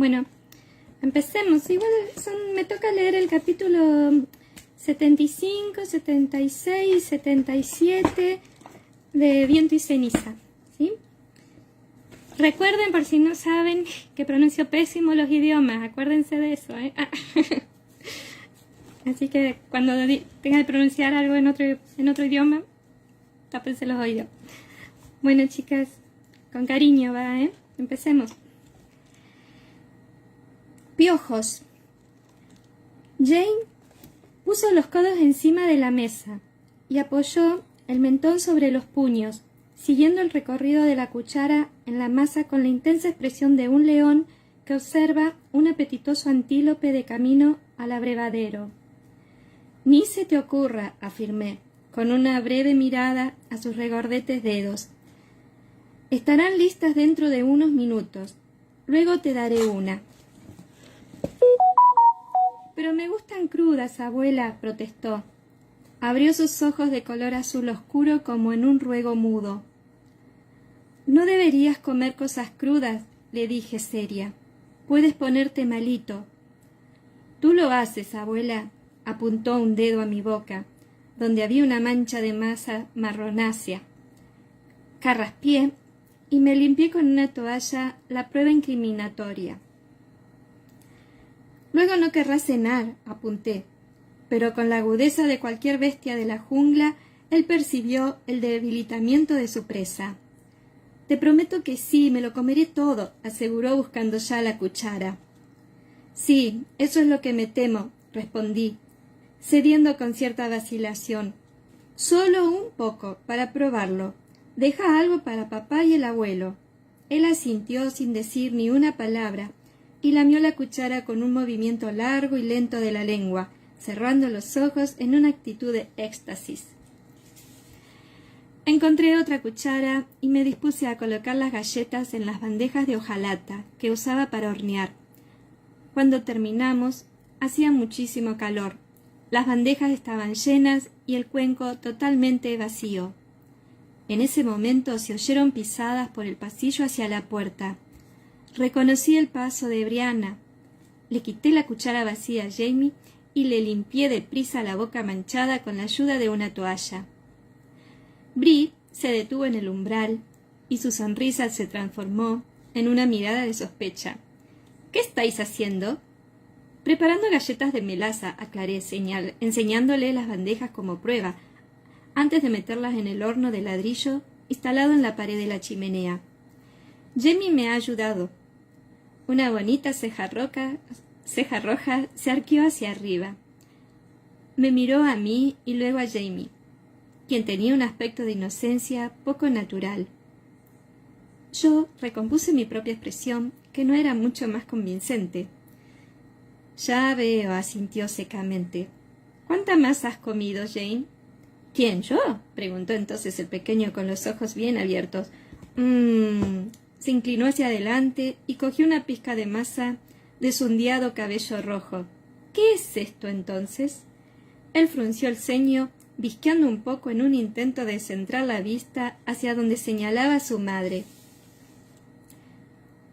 Bueno, empecemos. Igual me toca leer el capítulo 75, 76, 77 de Viento y Ceniza, ¿sí? Recuerden, por si no saben, que pronuncio pésimo los idiomas. Acuérdense de eso, ¿eh? Así que cuando tenga que pronunciar algo en otro idioma, tápense los oídos. Bueno, chicas, con cariño va, ¿eh? Empecemos. Piojos. Jane puso los codos encima de la mesa y apoyó el mentón sobre los puños, siguiendo el recorrido de la cuchara en la masa con la intensa expresión de un león que observa un apetitoso antílope de camino al abrevadero. Ni se te ocurra, afirmé, con una breve mirada a sus regordetes dedos. Estarán listas dentro de unos minutos. Luego te daré una. Pero me gustan crudas, abuela, protestó. Abrió sus ojos de color azul oscuro como en un ruego mudo. No deberías comer cosas crudas, le dije seria. Puedes ponerte malito. Tú lo haces, abuela, apuntó un dedo a mi boca, donde había una mancha de masa marronácea. Carraspié y me limpié con una toalla la prueba incriminatoria. Luego no querrás cenar, apunté, pero con la agudeza de cualquier bestia de la jungla, él percibió el debilitamiento de su presa. Te prometo que sí, me lo comeré todo, aseguró buscando ya la cuchara. Sí, eso es lo que me temo, respondí, cediendo con cierta vacilación. Solo un poco, para probarlo. Deja algo para papá y el abuelo. Él asintió sin decir ni una palabra, y lamió la cuchara con un movimiento largo y lento de la lengua, cerrando los ojos en una actitud de éxtasis. Encontré otra cuchara y me dispuse a colocar las galletas en las bandejas de hojalata que usaba para hornear. Cuando terminamos, hacía muchísimo calor. Las bandejas estaban llenas y el cuenco totalmente vacío. En ese momento se oyeron pisadas por el pasillo hacia la puerta. Reconocí el paso de Brianna. Le quité la cuchara vacía a Jamie y le limpié deprisa la boca manchada con la ayuda de una toalla. Bri se detuvo en el umbral y su sonrisa se transformó en una mirada de sospecha. —¿Qué estáis haciendo? —Preparando galletas de melaza —aclaré, enseñándole las bandejas como prueba, antes de meterlas en el horno de ladrillo instalado en la pared de la chimenea. Jamie me ha ayudado. Una bonita ceja roja se arqueó hacia arriba. Me miró a mí y luego a Jamie, quien tenía un aspecto de inocencia poco natural. Yo recompuse mi propia expresión, que no era mucho más convincente. —Ya veo —asintió secamente—. ¿Cuánta más has comido, Jane? —¿Quién, yo? —preguntó entonces el pequeño con los ojos bien abiertos. Se inclinó hacia adelante y cogió una pizca de masa de su ondeado cabello rojo. —¿Qué es esto, entonces? Él frunció el ceño, visqueando un poco en un intento de centrar la vista hacia donde señalaba su madre.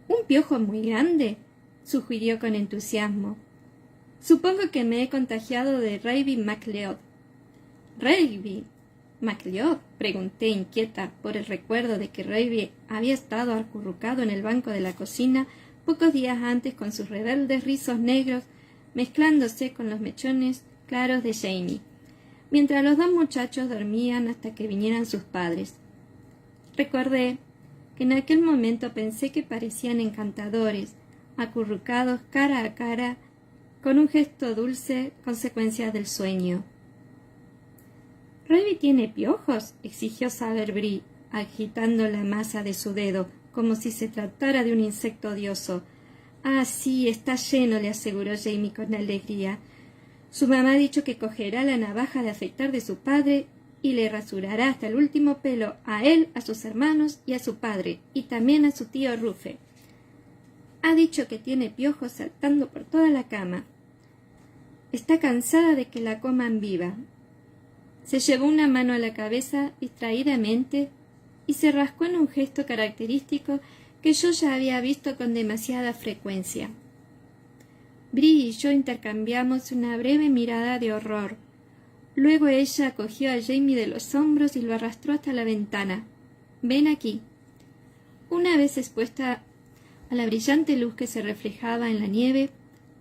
—¿Un piojo muy grande? —sugirió con entusiasmo. —Supongo que me he contagiado de Raby MacLeod. —¿Raby MacLeod? —pregunté inquieta por el recuerdo de que Raby había estado acurrucado en el banco de la cocina pocos días antes con sus rebeldes rizos negros mezclándose con los mechones claros de Jamie, mientras los dos muchachos dormían hasta que vinieran sus padres. Recordé que en aquel momento pensé que parecían encantadores, acurrucados cara a cara, con un gesto dulce, consecuencia del sueño. —¿Raby tiene piojos? —exigió saber Bri, agitando la masa de su dedo, como si se tratara de un insecto odioso. —Ah, sí, está lleno —le aseguró Jamie con alegría. Su mamá ha dicho que cogerá la navaja de afeitar de su padre y le rasurará hasta el último pelo a él, a sus hermanos y a su padre, y también a su tío Rufe. Ha dicho que tiene piojos saltando por toda la cama. Está cansada de que la coman viva. Se llevó una mano a la cabeza distraídamente y se rascó en un gesto característico que yo ya había visto con demasiada frecuencia. Bree y yo intercambiamos una breve mirada de horror. Luego ella cogió a Jamie de los hombros y lo arrastró hasta la ventana. «Ven aquí». Una vez expuesta a la brillante luz que se reflejaba en la nieve,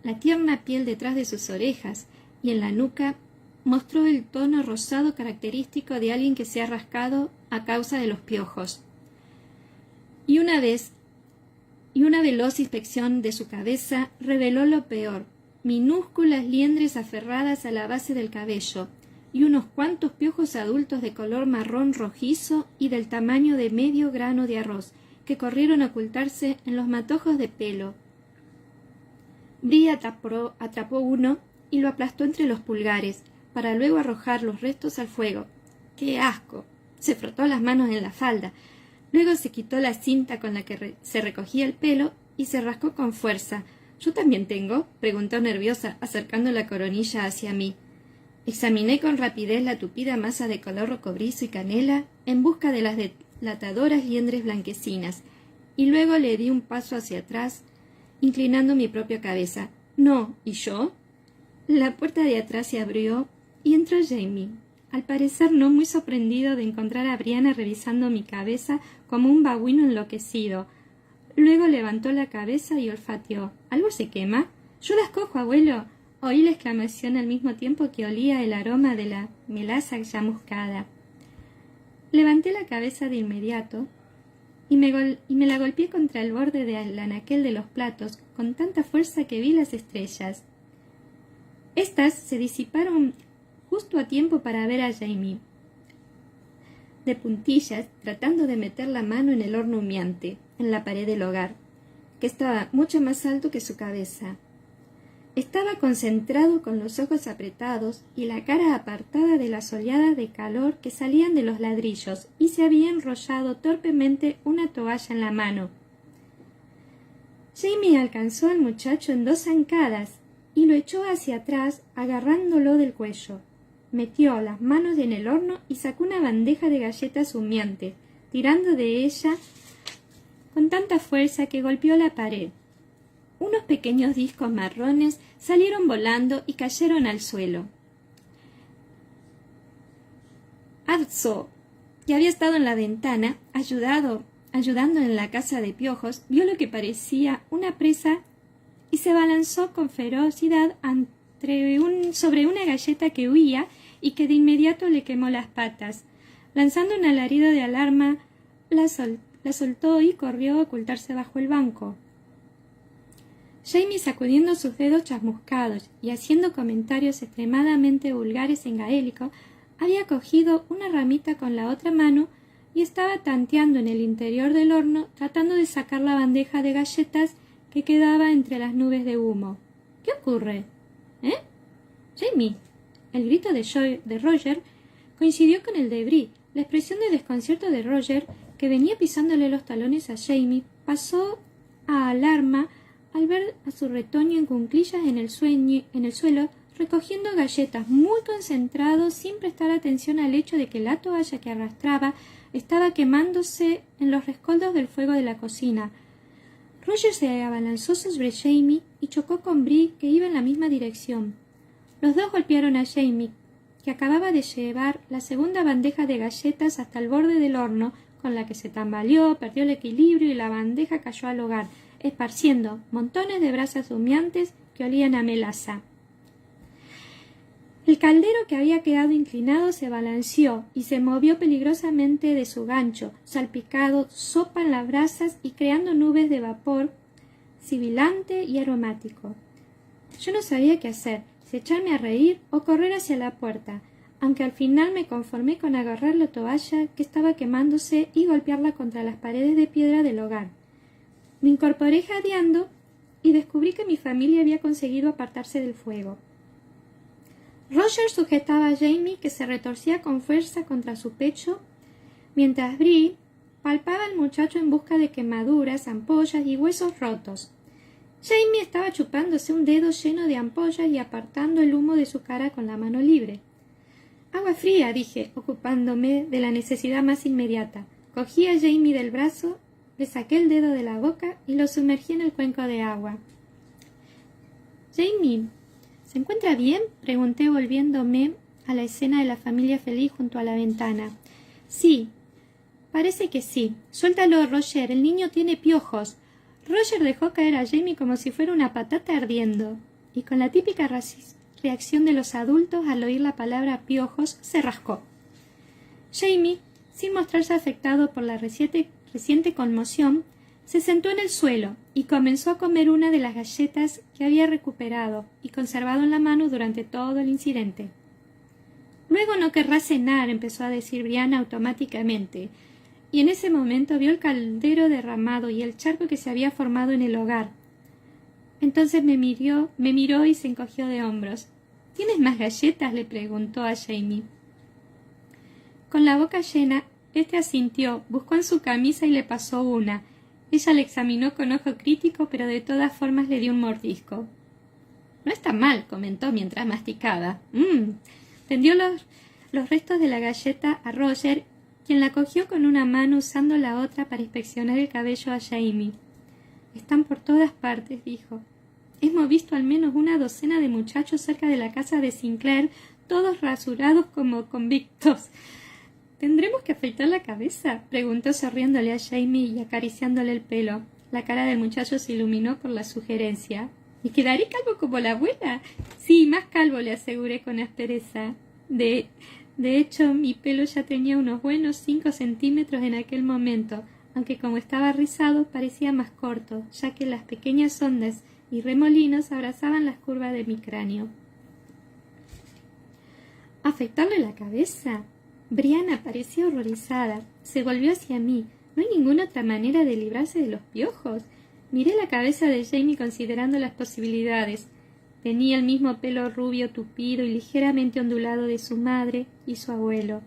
la tierna piel detrás de sus orejas y en la nuca mostró el tono rosado característico de alguien que se ha rascado a causa de los piojos. Y una veloz inspección de su cabeza reveló lo peor: minúsculas liendres aferradas a la base del cabello y unos cuantos piojos adultos de color marrón rojizo y del tamaño de medio grano de arroz, que corrieron a ocultarse en los matojos de pelo. Bree atrapó uno y lo aplastó entre los pulgares, para luego arrojar los restos al fuego. ¡Qué asco! Se frotó las manos en la falda. Luego se quitó la cinta con la que se recogía el pelo y se rascó con fuerza. «¿Yo también tengo?», preguntó nerviosa, acercando la coronilla hacia mí. Examiné con rapidez la tupida masa de color cobrizo y canela en busca de las delatadoras liendres blanquecinas, y luego le di un paso hacia atrás, inclinando mi propia cabeza. «No, ¿y yo?». La puerta de atrás se abrió y entró Jamie, al parecer no muy sorprendido de encontrar a Brianna revisando mi cabeza como un babuino enloquecido. Luego levantó la cabeza y olfateó. «¿Algo se quema?». «Yo las cojo, abuelo». Oí la exclamación al mismo tiempo que olía el aroma de la melaza chamuscada. Levanté la cabeza de inmediato y me la golpeé contra el borde del anaquel de los platos con tanta fuerza que vi las estrellas. Estas se disiparon justo a tiempo para ver a Jamie, de puntillas, tratando de meter la mano en el horno humeante, en la pared del hogar, que estaba mucho más alto que su cabeza. Estaba concentrado con los ojos apretados y la cara apartada de las oleadas de calor que salían de los ladrillos, y se había enrollado torpemente una toalla en la mano. Jamie alcanzó al muchacho en 2 zancadas y lo echó hacia atrás, agarrándolo del cuello. Metió las manos en el horno y sacó una bandeja de galletas humeantes, tirando de ella con tanta fuerza que golpeó la pared. Unos pequeños discos marrones salieron volando y cayeron al suelo. Atzo, que había estado en la ventana, ayudando en la caza de piojos, vio lo que parecía una presa y se abalanzó con ferocidad sobre una galleta que huía y que de inmediato le quemó las patas. Lanzando un alarido de alarma, la soltó y corrió a ocultarse bajo el banco. Jamie, sacudiendo sus dedos chamuscados y haciendo comentarios extremadamente vulgares en gaélico, había cogido una ramita con la otra mano y estaba tanteando en el interior del horno, tratando de sacar la bandeja de galletas que quedaba entre las nubes de humo. «¿Qué ocurre?». «¿Eh? Jamie». El grito de Roger coincidió con el de Bree. La expresión de desconcierto de Roger, que venía pisándole los talones a Jamie, pasó a alarma al ver a su retoño en cuclillas en el suelo, recogiendo galletas, muy concentrado, sin prestar atención al hecho de que la toalla que arrastraba estaba quemándose en los rescoldos del fuego de la cocina. Roger se abalanzó sobre Jamie y chocó con Bree, que iba en la misma dirección. Los dos golpearon a Jamie, que acababa de llevar la segunda bandeja de galletas hasta el borde del horno, con la que se tambaleó, perdió el equilibrio y la bandeja cayó al hogar, esparciendo montones de brasas humeantes que olían a melaza. El caldero, que había quedado inclinado, se balanceó y se movió peligrosamente de su gancho, salpicado sopa en las brasas y creando nubes de vapor sibilante y aromático. Yo no sabía qué hacer, si echarme a reír o correr hacia la puerta, aunque al final me conformé con agarrar la toalla que estaba quemándose y golpearla contra las paredes de piedra del hogar. Me incorporé jadeando y descubrí que mi familia había conseguido apartarse del fuego. Roger sujetaba a Jamie, que se retorcía con fuerza contra su pecho, mientras Bree palpaba al muchacho en busca de quemaduras, ampollas y huesos rotos. Jamie estaba chupándose un dedo lleno de ampollas y apartando el humo de su cara con la mano libre. «Agua fría», dije, ocupándome de la necesidad más inmediata. Cogí a Jamie del brazo Le saqué el dedo de la boca y lo sumergí en el cuenco de agua. —Jamie, ¿se encuentra bien? —pregunté volviéndome a la escena de la familia feliz junto a la ventana. —Sí, parece que sí. Suéltalo, Roger, el niño tiene piojos. Roger dejó caer a Jamie como si fuera una patata ardiendo, y con la típica reacción de los adultos al oír la palabra piojos, se rascó. Jamie, sin mostrarse afectado por la reciente conmoción, se sentó en el suelo y comenzó a comer una de las galletas que había recuperado y conservado en la mano durante todo el incidente. —Luego no querrá cenar —empezó a decir Brianna automáticamente, y en ese momento vio el caldero derramado y el charco que se había formado en el hogar. Entonces me miró y se encogió de hombros. —¿Tienes más galletas? —le preguntó a Jamie. Con la boca llena, este asintió, buscó en su camisa y le pasó una. Ella le examinó con ojo crítico, pero de todas formas le dio un mordisco. —No está mal —comentó mientras masticaba. Tendió los restos de la galleta a Roger, quien la cogió con una mano usando la otra para inspeccionar el cabello a Jamie. —Están por todas partes —dijo. —Hemos visto al menos una docena de muchachos cerca de la casa de Sinclair, todos rasurados como convictos. —¿Tendremos que afeitar la cabeza? —preguntó sonriéndole a Jamie y acariciándole el pelo. La cara del muchacho se iluminó por la sugerencia. —¿Y quedaré calvo como la abuela? —Sí, más calvo —le aseguré con aspereza. De hecho, mi pelo ya tenía unos buenos 5 centímetros en aquel momento, aunque como estaba rizado parecía más corto, ya que las pequeñas ondas y remolinos abrazaban las curvas de mi cráneo. —¿Afeitarle la cabeza? Brianna parecía horrorizada. Se volvió hacia mí. ¿No hay ninguna otra manera de librarse de los piojos? Miré la cabeza de Jamie considerando las posibilidades. Tenía el mismo pelo rubio tupido y ligeramente ondulado de su madre y su abuelo.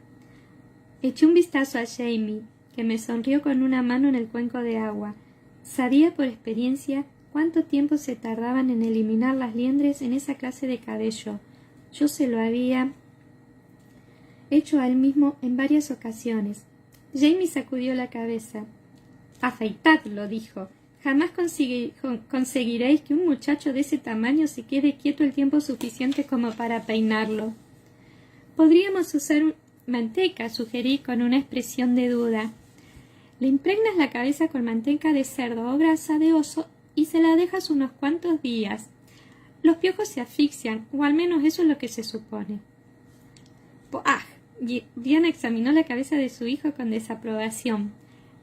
Eché un vistazo a Jamie, que me sonrió con una mano en el cuenco de agua. Sabía por experiencia cuánto tiempo se tardaban en eliminar las liendres en esa clase de cabello. Yo se lo había hecho a él mismo en varias ocasiones. Jamie sacudió la cabeza. —Afeitadlo —dijo—. Jamás conseguiréis que un muchacho de ese tamaño se quede quieto el tiempo suficiente como para peinarlo. —Podríamos usar manteca —sugerí con una expresión de duda. Le impregnas la cabeza con manteca de cerdo o grasa de oso y se la dejas unos cuantos días. Los piojos se asfixian, o al menos eso es lo que se supone. —¡Puah! Diana examinó la cabeza de su hijo con desaprobación.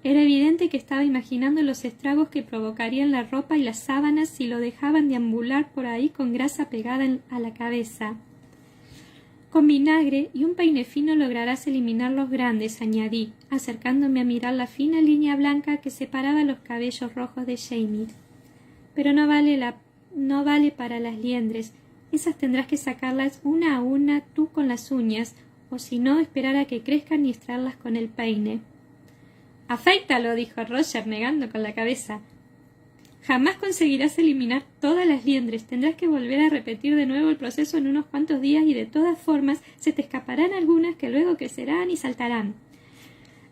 Era evidente que estaba imaginando los estragos que provocarían la ropa y las sábanas si lo dejaban deambular por ahí con grasa pegada a la cabeza. —Con vinagre y un peine fino lograrás eliminar los grandes —añadí, acercándome a mirar la fina línea blanca que separaba los cabellos rojos de Jamie. —Pero no vale para las liendres. Esas tendrás que sacarlas una a una tú con las uñas, o si no, esperar a que crezcan y extraerlas con el peine. —Aféitalo —dijo Roger, negando con la cabeza. —Jamás conseguirás eliminar todas las liendres. Tendrás que volver a repetir de nuevo el proceso en unos cuantos días y de todas formas se te escaparán algunas que luego crecerán y saltarán.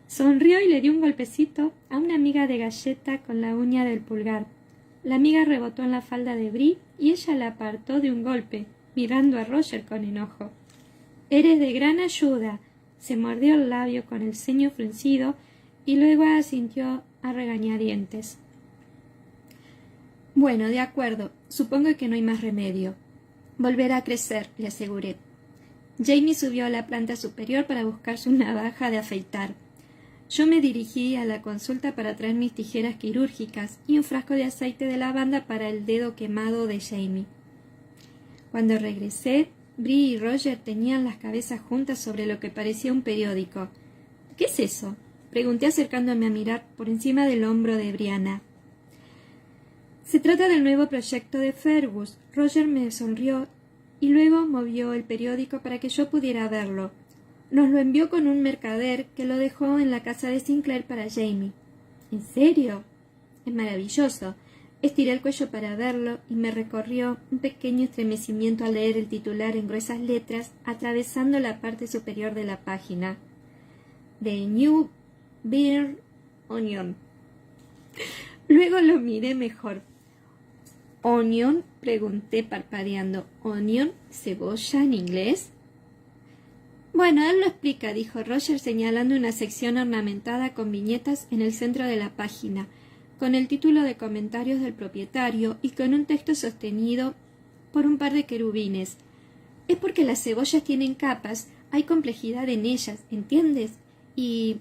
Sonrió y le dio un golpecito a una miga de galleta con la uña del pulgar. La miga rebotó en la falda de Bri y ella la apartó de un golpe, mirando a Roger con enojo. —Eres de gran ayuda. Se mordió el labio con el ceño fruncido y luego asintió a regañadientes. —Bueno, de acuerdo. Supongo que no hay más remedio. Volverá a crecer —le aseguré. Jamie subió a la planta superior para buscar su navaja de afeitar. Yo me dirigí a la consulta para traer mis tijeras quirúrgicas y un frasco de aceite de lavanda para el dedo quemado de Jamie. Cuando regresé, Bri y Roger tenían las cabezas juntas sobre lo que parecía un periódico. —¿Qué es eso? —pregunté acercándome a mirar por encima del hombro de Brianna. —Se trata del nuevo proyecto de Fergus. Roger me sonrió y luego movió el periódico para que yo pudiera verlo. Nos lo envió con un mercader que lo dejó en la casa de Sinclair para Jamie. —¿En serio? Es maravilloso. Estiré el cuello para verlo y me recorrió un pequeño estremecimiento al leer el titular en gruesas letras atravesando la parte superior de la página. The New Beer Onion. Luego lo miré mejor. ¿Onion?, pregunté parpadeando. ¿Onion? ¿Cebolla en inglés? Bueno, él lo explica, dijo Roger señalando una sección ornamentada con viñetas en el centro de la página, con el título de comentarios del propietario y con un texto sostenido por un par de querubines. Es porque las cebollas tienen capas, hay complejidad en ellas, ¿entiendes? Y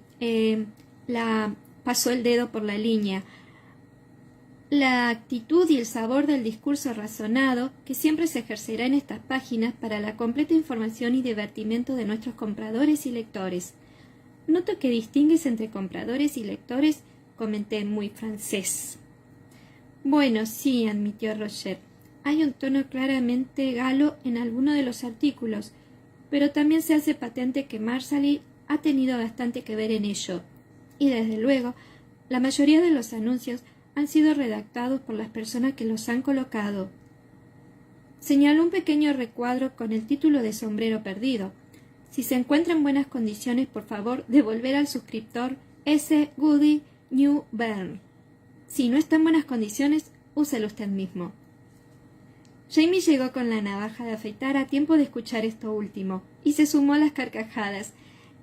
pasó el dedo por la línea. La actitud y el sabor del discurso razonado que siempre se ejercerá en estas páginas para la completa información y divertimento de nuestros compradores y lectores. Noto que distingues entre compradores y lectores, comenté muy francés. Bueno, sí, admitió Roger. Hay un tono claramente galo en alguno de los artículos, pero también se hace patente que Marsali ha tenido bastante que ver en ello. Y desde luego, la mayoría de los anuncios han sido redactados por las personas que los han colocado. Señaló un pequeño recuadro con el título de Sombrero Perdido. Si se encuentra en buenas condiciones, por favor, devolver al suscriptor S. Goody New Bern. Si no está en buenas condiciones, úselo usted mismo. Jamie llegó con la navaja de afeitar a tiempo de escuchar esto último, y se sumó a las carcajadas.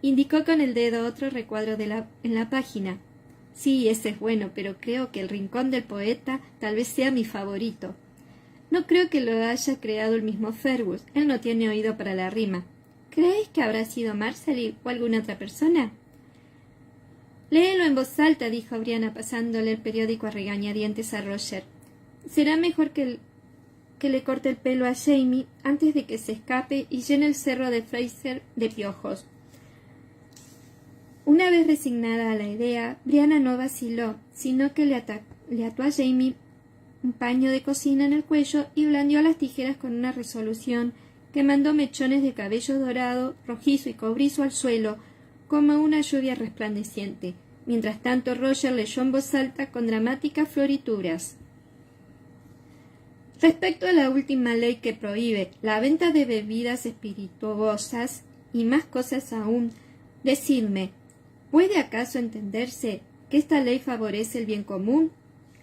Indicó con el dedo otro recuadro en la página. Sí, ese es bueno, pero creo que el rincón del poeta tal vez sea mi favorito. No creo que lo haya creado el mismo Fergus. Él no tiene oído para la rima. ¿Creéis que habrá sido Marsali o alguna otra persona? Léelo en voz alta, dijo Brianna pasándole el periódico a regañadientes a Roger. Será mejor que le corte el pelo a Jamie antes de que se escape y llene el cerro de Fraser de piojos. Una vez resignada a la idea, Brianna no vaciló, sino que le ató a Jamie un paño de cocina en el cuello y blandió las tijeras con una resolución que mandó mechones de cabello dorado, rojizo y cobrizo al suelo, como una lluvia resplandeciente. Mientras tanto, Roger leyó en voz alta con dramáticas florituras. Respecto a la última ley que prohíbe la venta de bebidas espirituosas y más cosas aún, decidme, ¿puede acaso entenderse que esta ley favorece el bien común?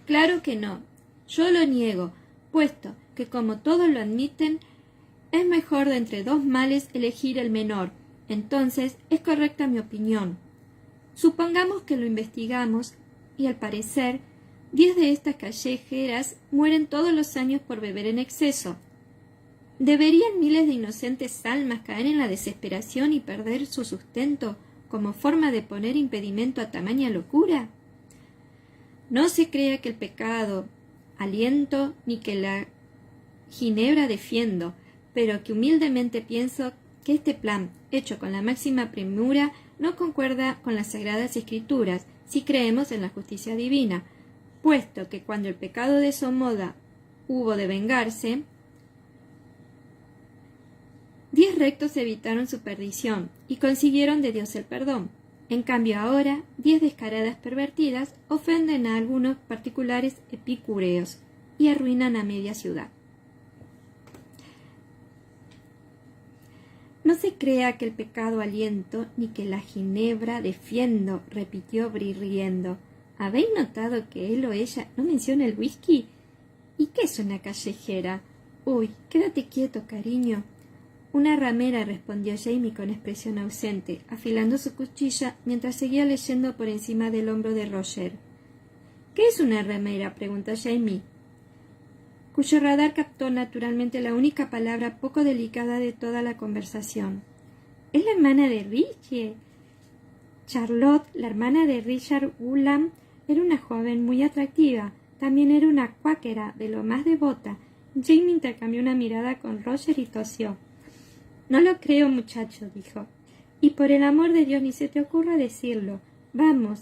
Claro que no. Yo lo niego, puesto que, como todos lo admiten, es mejor de entre dos males elegir el menor. Entonces, es correcta mi opinión. Supongamos que lo investigamos y, al parecer, 10 de estas callejeras mueren todos los años por beber en exceso. ¿Deberían miles de inocentes almas caer en la desesperación y perder su sustento como forma de poner impedimento a tamaña locura? No se crea que el pecado aliento ni que la ginebra defiendo, pero que humildemente pienso que este plan, hecho con la máxima premura, no concuerda con las Sagradas Escrituras, si creemos en la justicia divina, puesto que cuando el pecado de Somoda hubo de vengarse, 10 rectos evitaron su perdición y consiguieron de Dios el perdón. En cambio ahora, 10 descaradas pervertidas ofenden a algunos particulares epicúreos y arruinan a media ciudad. No se crea que el pecado aliento ni que la ginebra defiendo, repitió Bri riendo. ¿Habéis notado que él o ella no menciona el whisky? ¿Y qué es una callejera? Uy, quédate quieto, cariño. Una ramera, respondió Jamie con expresión ausente, afilando su cuchilla mientras seguía leyendo por encima del hombro de Roger. ¿Qué es una ramera?, preguntó Jamie, cuyo radar captó naturalmente la única palabra poco delicada de toda la conversación. Es la hermana de Richie. Charlotte, la hermana de Richard Woolham, era una joven muy atractiva. También era una cuáquera, de lo más devota. Jamie intercambió una mirada con Roger y tosió. No lo creo, muchacho, dijo. Y por el amor de Dios ni se te ocurra decirlo. Vamos,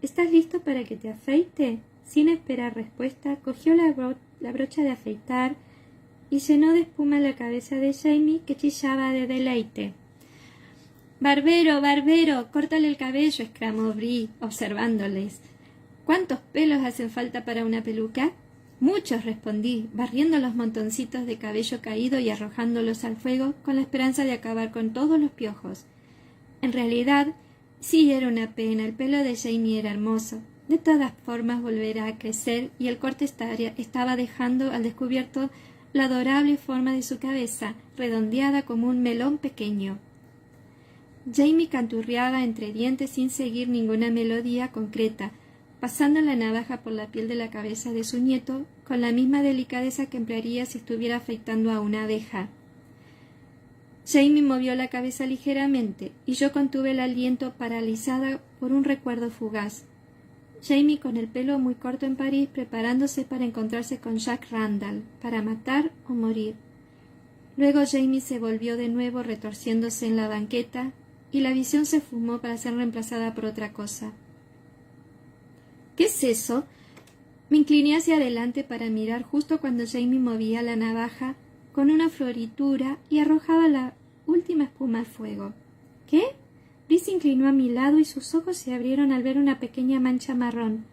¿estás listo para que te afeite? Sin esperar respuesta, cogió la brocha de afeitar y llenó de espuma la cabeza de Jamie, que chillaba de deleite. —¡Barbero, barbero! ¡Córtale el cabello! —exclamó Bri, observándoles. —¿Cuántos pelos hacen falta para una peluca? —Muchos —respondí, barriendo los montoncitos de cabello caído y arrojándolos al fuego con la esperanza de acabar con todos los piojos. En realidad, sí era una pena, el pelo de Jamie era hermoso. De todas formas volverá a crecer y el corte estaba dejando al descubierto la adorable forma de su cabeza, redondeada como un melón pequeño. Jamie canturreaba entre dientes sin seguir ninguna melodía concreta, pasando la navaja por la piel de la cabeza de su nieto con la misma delicadeza que emplearía si estuviera afeitando a una abeja. Jamie movió la cabeza ligeramente y yo contuve el aliento paralizada por un recuerdo fugaz. Jamie con el pelo muy corto en París preparándose para encontrarse con Jack Randall, para matar o morir. Luego Jamie se volvió de nuevo retorciéndose en la banqueta y la visión se fumó para ser reemplazada por otra cosa. —¿Qué es eso? Me incliné hacia adelante para mirar justo cuando Jamie movía la navaja con una floritura y arrojaba la última espuma al fuego. —¿Qué? Bree se inclinó a mi lado y sus ojos se abrieron al ver una pequeña mancha marrón.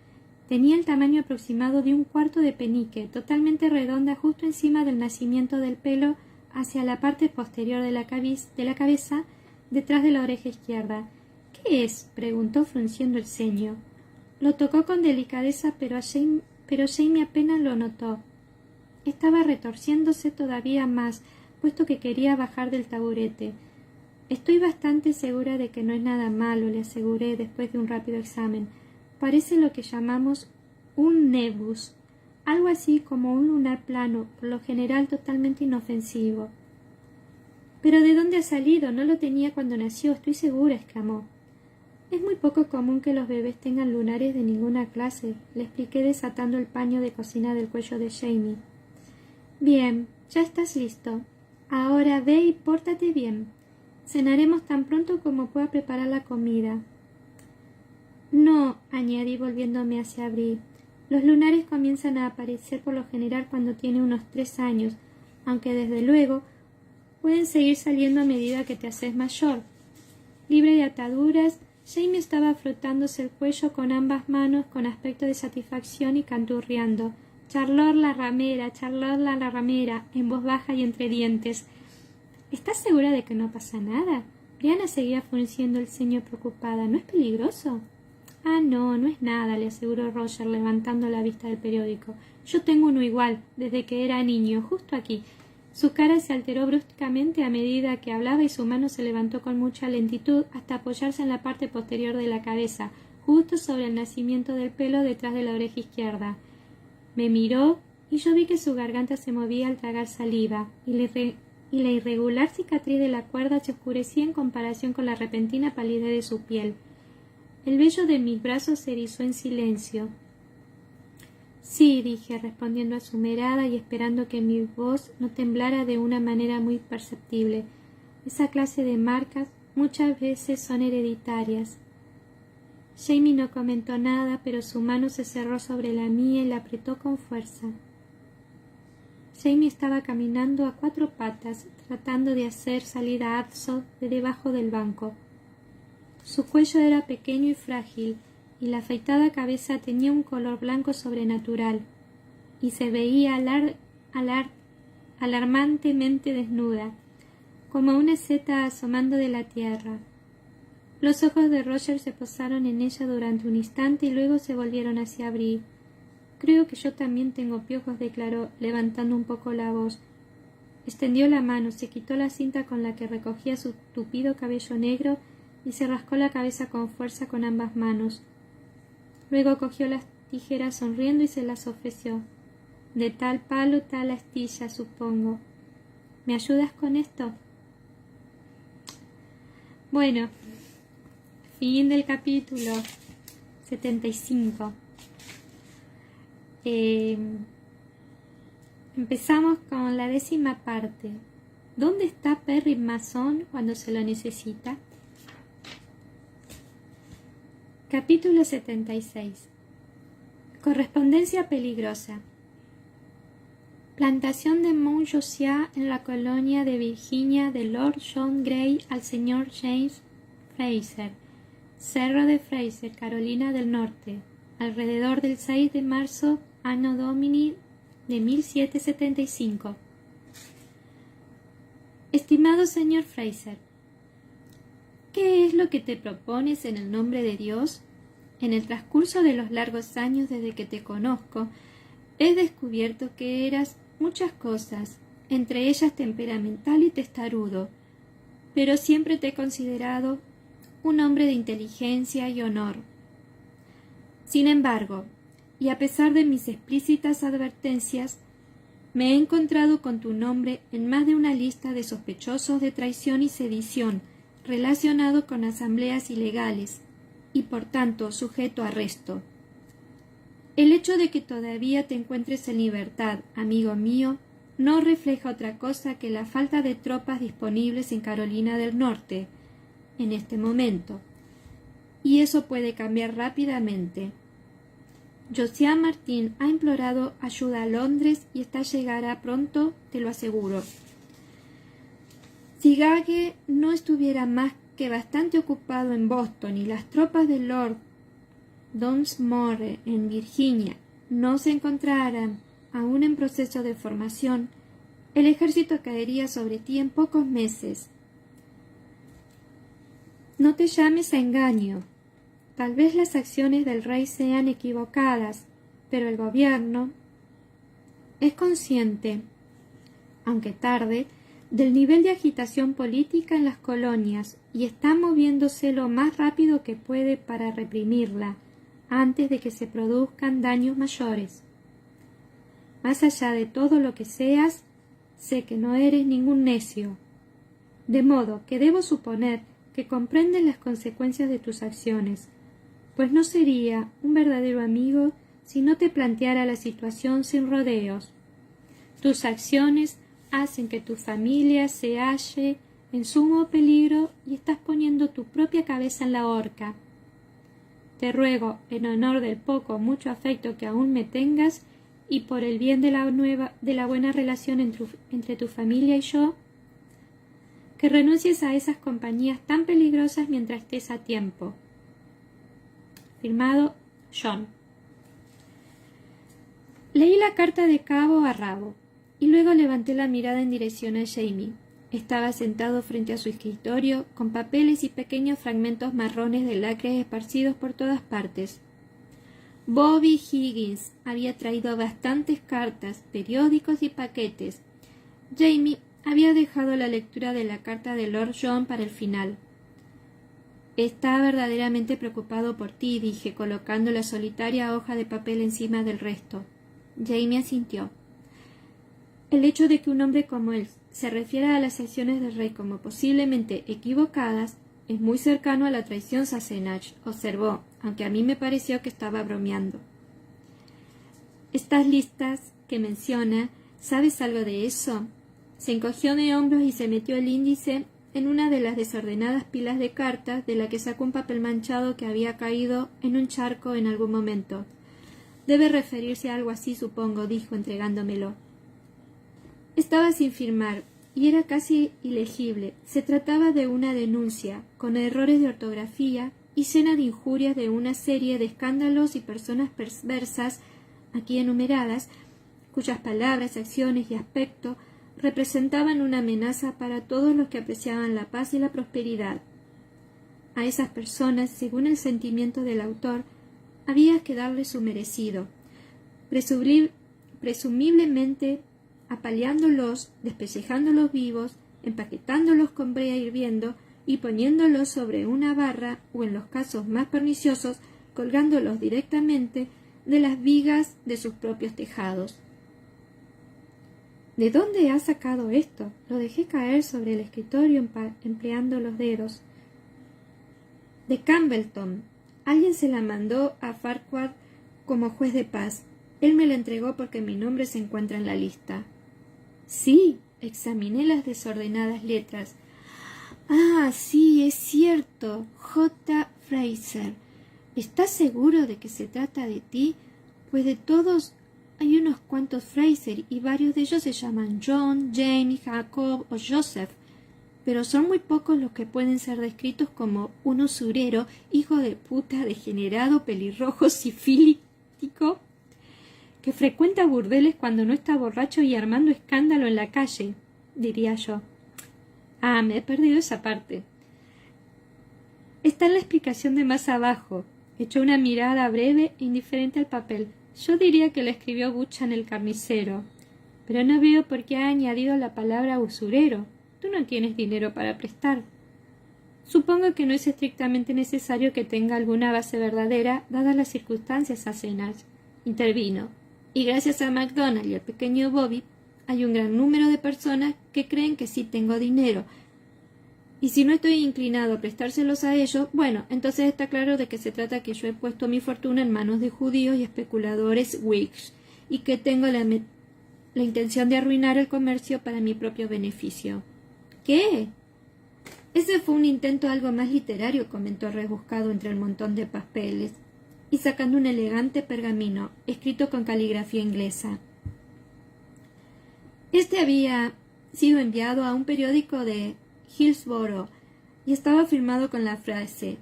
Tenía el tamaño aproximado de un cuarto de penique, totalmente redonda justo encima del nacimiento del pelo hacia la parte posterior de la cabeza, detrás de la oreja izquierda. —¿Qué es? —preguntó frunciendo el ceño. Lo tocó con delicadeza, pero Jamie apenas lo notó. Estaba retorciéndose todavía más, puesto que quería bajar del taburete. —Estoy bastante segura de que no es nada malo —le aseguré después de un rápido examen—. Parece lo que llamamos un nebus, algo así como un lunar plano, por lo general totalmente inofensivo. —¿Pero de dónde ha salido? No lo tenía cuando nació, estoy segura —exclamó. —Es muy poco común que los bebés tengan lunares de ninguna clase —le expliqué desatando el paño de cocina del cuello de Jamie. —Bien, ya estás listo. Ahora ve y pórtate bien. Cenaremos tan pronto como pueda preparar la comida. —No —añadí volviéndome hacia Bree—, los lunares comienzan a aparecer por lo general cuando tiene unos 3 años, aunque desde luego pueden seguir saliendo a medida que te haces mayor. Libre de ataduras, Jamie estaba frotándose el cuello con ambas manos con aspecto de satisfacción y canturreando «Charlot la ramera», en voz baja y entre dientes. —¿Estás segura de que no pasa nada? Brianna seguía frunciendo el ceño preocupada. —¿No es peligroso? —Ah, no, no es nada —le aseguró Roger levantando la vista del periódico—. Yo tengo uno igual, desde que era niño, justo aquí. Su cara se alteró bruscamente a medida que hablaba y su mano se levantó con mucha lentitud hasta apoyarse en la parte posterior de la cabeza, justo sobre el nacimiento del pelo detrás de la oreja izquierda. Me miró y yo vi que su garganta se movía al tragar saliva y la irregular cicatriz de la cuerda se oscurecía en comparación con la repentina palidez de su piel. El vello de mis brazos se erizó en silencio. —Sí —dije, respondiendo a su mirada y esperando que mi voz no temblara de una manera muy perceptible—. Esa clase de marcas muchas veces son hereditarias. Jamie no comentó nada, pero su mano se cerró sobre la mía y la apretó con fuerza. Jamie estaba caminando a 4 patas, tratando de hacer salir a Adso de debajo del banco. Su cuello era pequeño y frágil, y la afeitada cabeza tenía un color blanco sobrenatural, y se veía alarmantemente desnuda, como una seta asomando de la tierra. Los ojos de Roger se posaron en ella durante un instante y luego se volvieron hacia Bree. —Creo que yo también tengo piojos —declaró, levantando un poco la voz. Extendió la mano, se quitó la cinta con la que recogía su tupido cabello negro y se rascó la cabeza con fuerza con ambas manos. Luego cogió las tijeras sonriendo y se las ofreció. —De tal palo, tal astilla, supongo. ¿Me ayudas con esto? Bueno, fin del capítulo 75. Empezamos con la 10ª parte. ¿Dónde está Perry Mason cuando se lo necesita? Capítulo 76. Correspondencia peligrosa. Plantación de Mount Josiah en la colonia de Virginia de Lord John Gray al señor James Fraser. Cerro de Fraser, Carolina del Norte. Alrededor del 6 de marzo, Anno Domini de 1775. Estimado señor Fraser, ¿qué es lo que te propones en el nombre de Dios? En el transcurso de los largos años desde que te conozco, he descubierto que eras muchas cosas, entre ellas temperamental y testarudo, pero siempre te he considerado un hombre de inteligencia y honor. Sin embargo, y a pesar de mis explícitas advertencias, me he encontrado con tu nombre en más de una lista de sospechosos de traición y sedición relacionado con asambleas ilegales y por tanto sujeto a arresto. El hecho de que todavía te encuentres en libertad, amigo mío, no refleja otra cosa que la falta de tropas disponibles en Carolina del Norte en este momento, y eso puede cambiar rápidamente. Josiah Martin ha implorado ayuda a Londres y esta llegará pronto, te lo aseguro. Si Gage no estuviera más que bastante ocupado en Boston y las tropas de Lord Dunsmore en Virginia no se encontraran aún en proceso de formación, el ejército caería sobre ti en pocos meses. No te llames a engaño. Tal vez las acciones del rey sean equivocadas, pero el gobierno es consciente, aunque tarde, del nivel de agitación política en las colonias y está moviéndose lo más rápido que puede para reprimirla, antes de que se produzcan daños mayores. Más allá de todo lo que seas, sé que no eres ningún necio, de modo que debo suponer que comprendes las consecuencias de tus acciones, pues no sería un verdadero amigo si no te planteara la situación sin rodeos. Tus acciones hacen que tu familia se halle en sumo peligro y estás poniendo tu propia cabeza en la horca. Te ruego, en honor del poco o mucho afecto que aún me tengas y por el bien de la buena relación entre tu familia y yo, que renuncies a esas compañías tan peligrosas mientras estés a tiempo. Firmado, John. Leí la carta de cabo a rabo y luego levanté la mirada en dirección a Jamie. Estaba sentado frente a su escritorio con papeles y pequeños fragmentos marrones de lacres esparcidos por todas partes. Bobby Higgins había traído bastantes cartas, periódicos y paquetes. Jamie había dejado la lectura de la carta de Lord John para el final. Está verdaderamente preocupado por ti, dije, colocando la solitaria hoja de papel encima del resto. Jamie asintió. El hecho de que un hombre como él se refiera a las acciones del rey como posiblemente equivocadas es muy cercano a la traición, Sassenach, observó, aunque a mí me pareció que estaba bromeando. Estas listas que menciona, ¿sabes algo de eso? Se encogió de hombros y se metió el índice en una de las desordenadas pilas de cartas de la que sacó un papel manchado que había caído en un charco en algún momento. Debe referirse a algo así, supongo, dijo, entregándomelo. Estaba sin firmar y era casi ilegible. Se trataba de una denuncia, con errores de ortografía y llena de injurias de una serie de escándalos y personas perversas, aquí enumeradas, cuyas palabras, acciones y aspecto representaban una amenaza para todos los que apreciaban la paz y la prosperidad. A esas personas, según el sentimiento del autor, había que darle su merecido, presumiblemente apaleándolos, despellejándolos vivos, empaquetándolos con brea hirviendo y poniéndolos sobre una barra o, en los casos más perniciosos, colgándolos directamente de las vigas de sus propios tejados. ¿De dónde ha sacado esto? Lo dejé caer sobre el escritorio empleando los dedos. De Campbellton. Alguien se la mandó a Farquhar como juez de paz. Él me la entregó porque mi nombre se encuentra en la lista. Sí, examiné las desordenadas letras. Ah, sí, es cierto. J. Fraser. ¿Estás seguro de que se trata de ti? Pues de todos hay unos cuantos Fraser y varios de ellos se llaman John, James, Jacob o Joseph, pero son muy pocos los que pueden ser descritos como un usurero, hijo de puta, degenerado, pelirrojo, sifílico, que frecuenta burdeles cuando no está borracho y armando escándalo en la calle, diría yo. Ah, me he perdido esa parte. Está en la explicación de más abajo. Echó una mirada breve e indiferente al papel. Yo diría que lo escribió Buchan el carnicero. Pero no veo por qué ha añadido la palabra usurero. Tú no tienes dinero para prestar. Supongo que no es estrictamente necesario que tenga alguna base verdadera, dadas las circunstancias ajenas. Intervino. Y gracias a MacDonald y al pequeño Bobby, hay un gran número de personas que creen que sí tengo dinero. Y si no estoy inclinado a prestárselos a ellos, bueno, entonces está claro de que se trata que yo he puesto mi fortuna en manos de judíos y especuladores Whigs, y que tengo la intención de arruinar el comercio para mi propio beneficio. ¿Qué? Ese fue un intento algo más literario, comentó rebuscado entre el montón de papeles, y sacando un elegante pergamino, escrito con caligrafía inglesa. Este había sido enviado a un periódico de Hillsborough y estaba firmado con la frase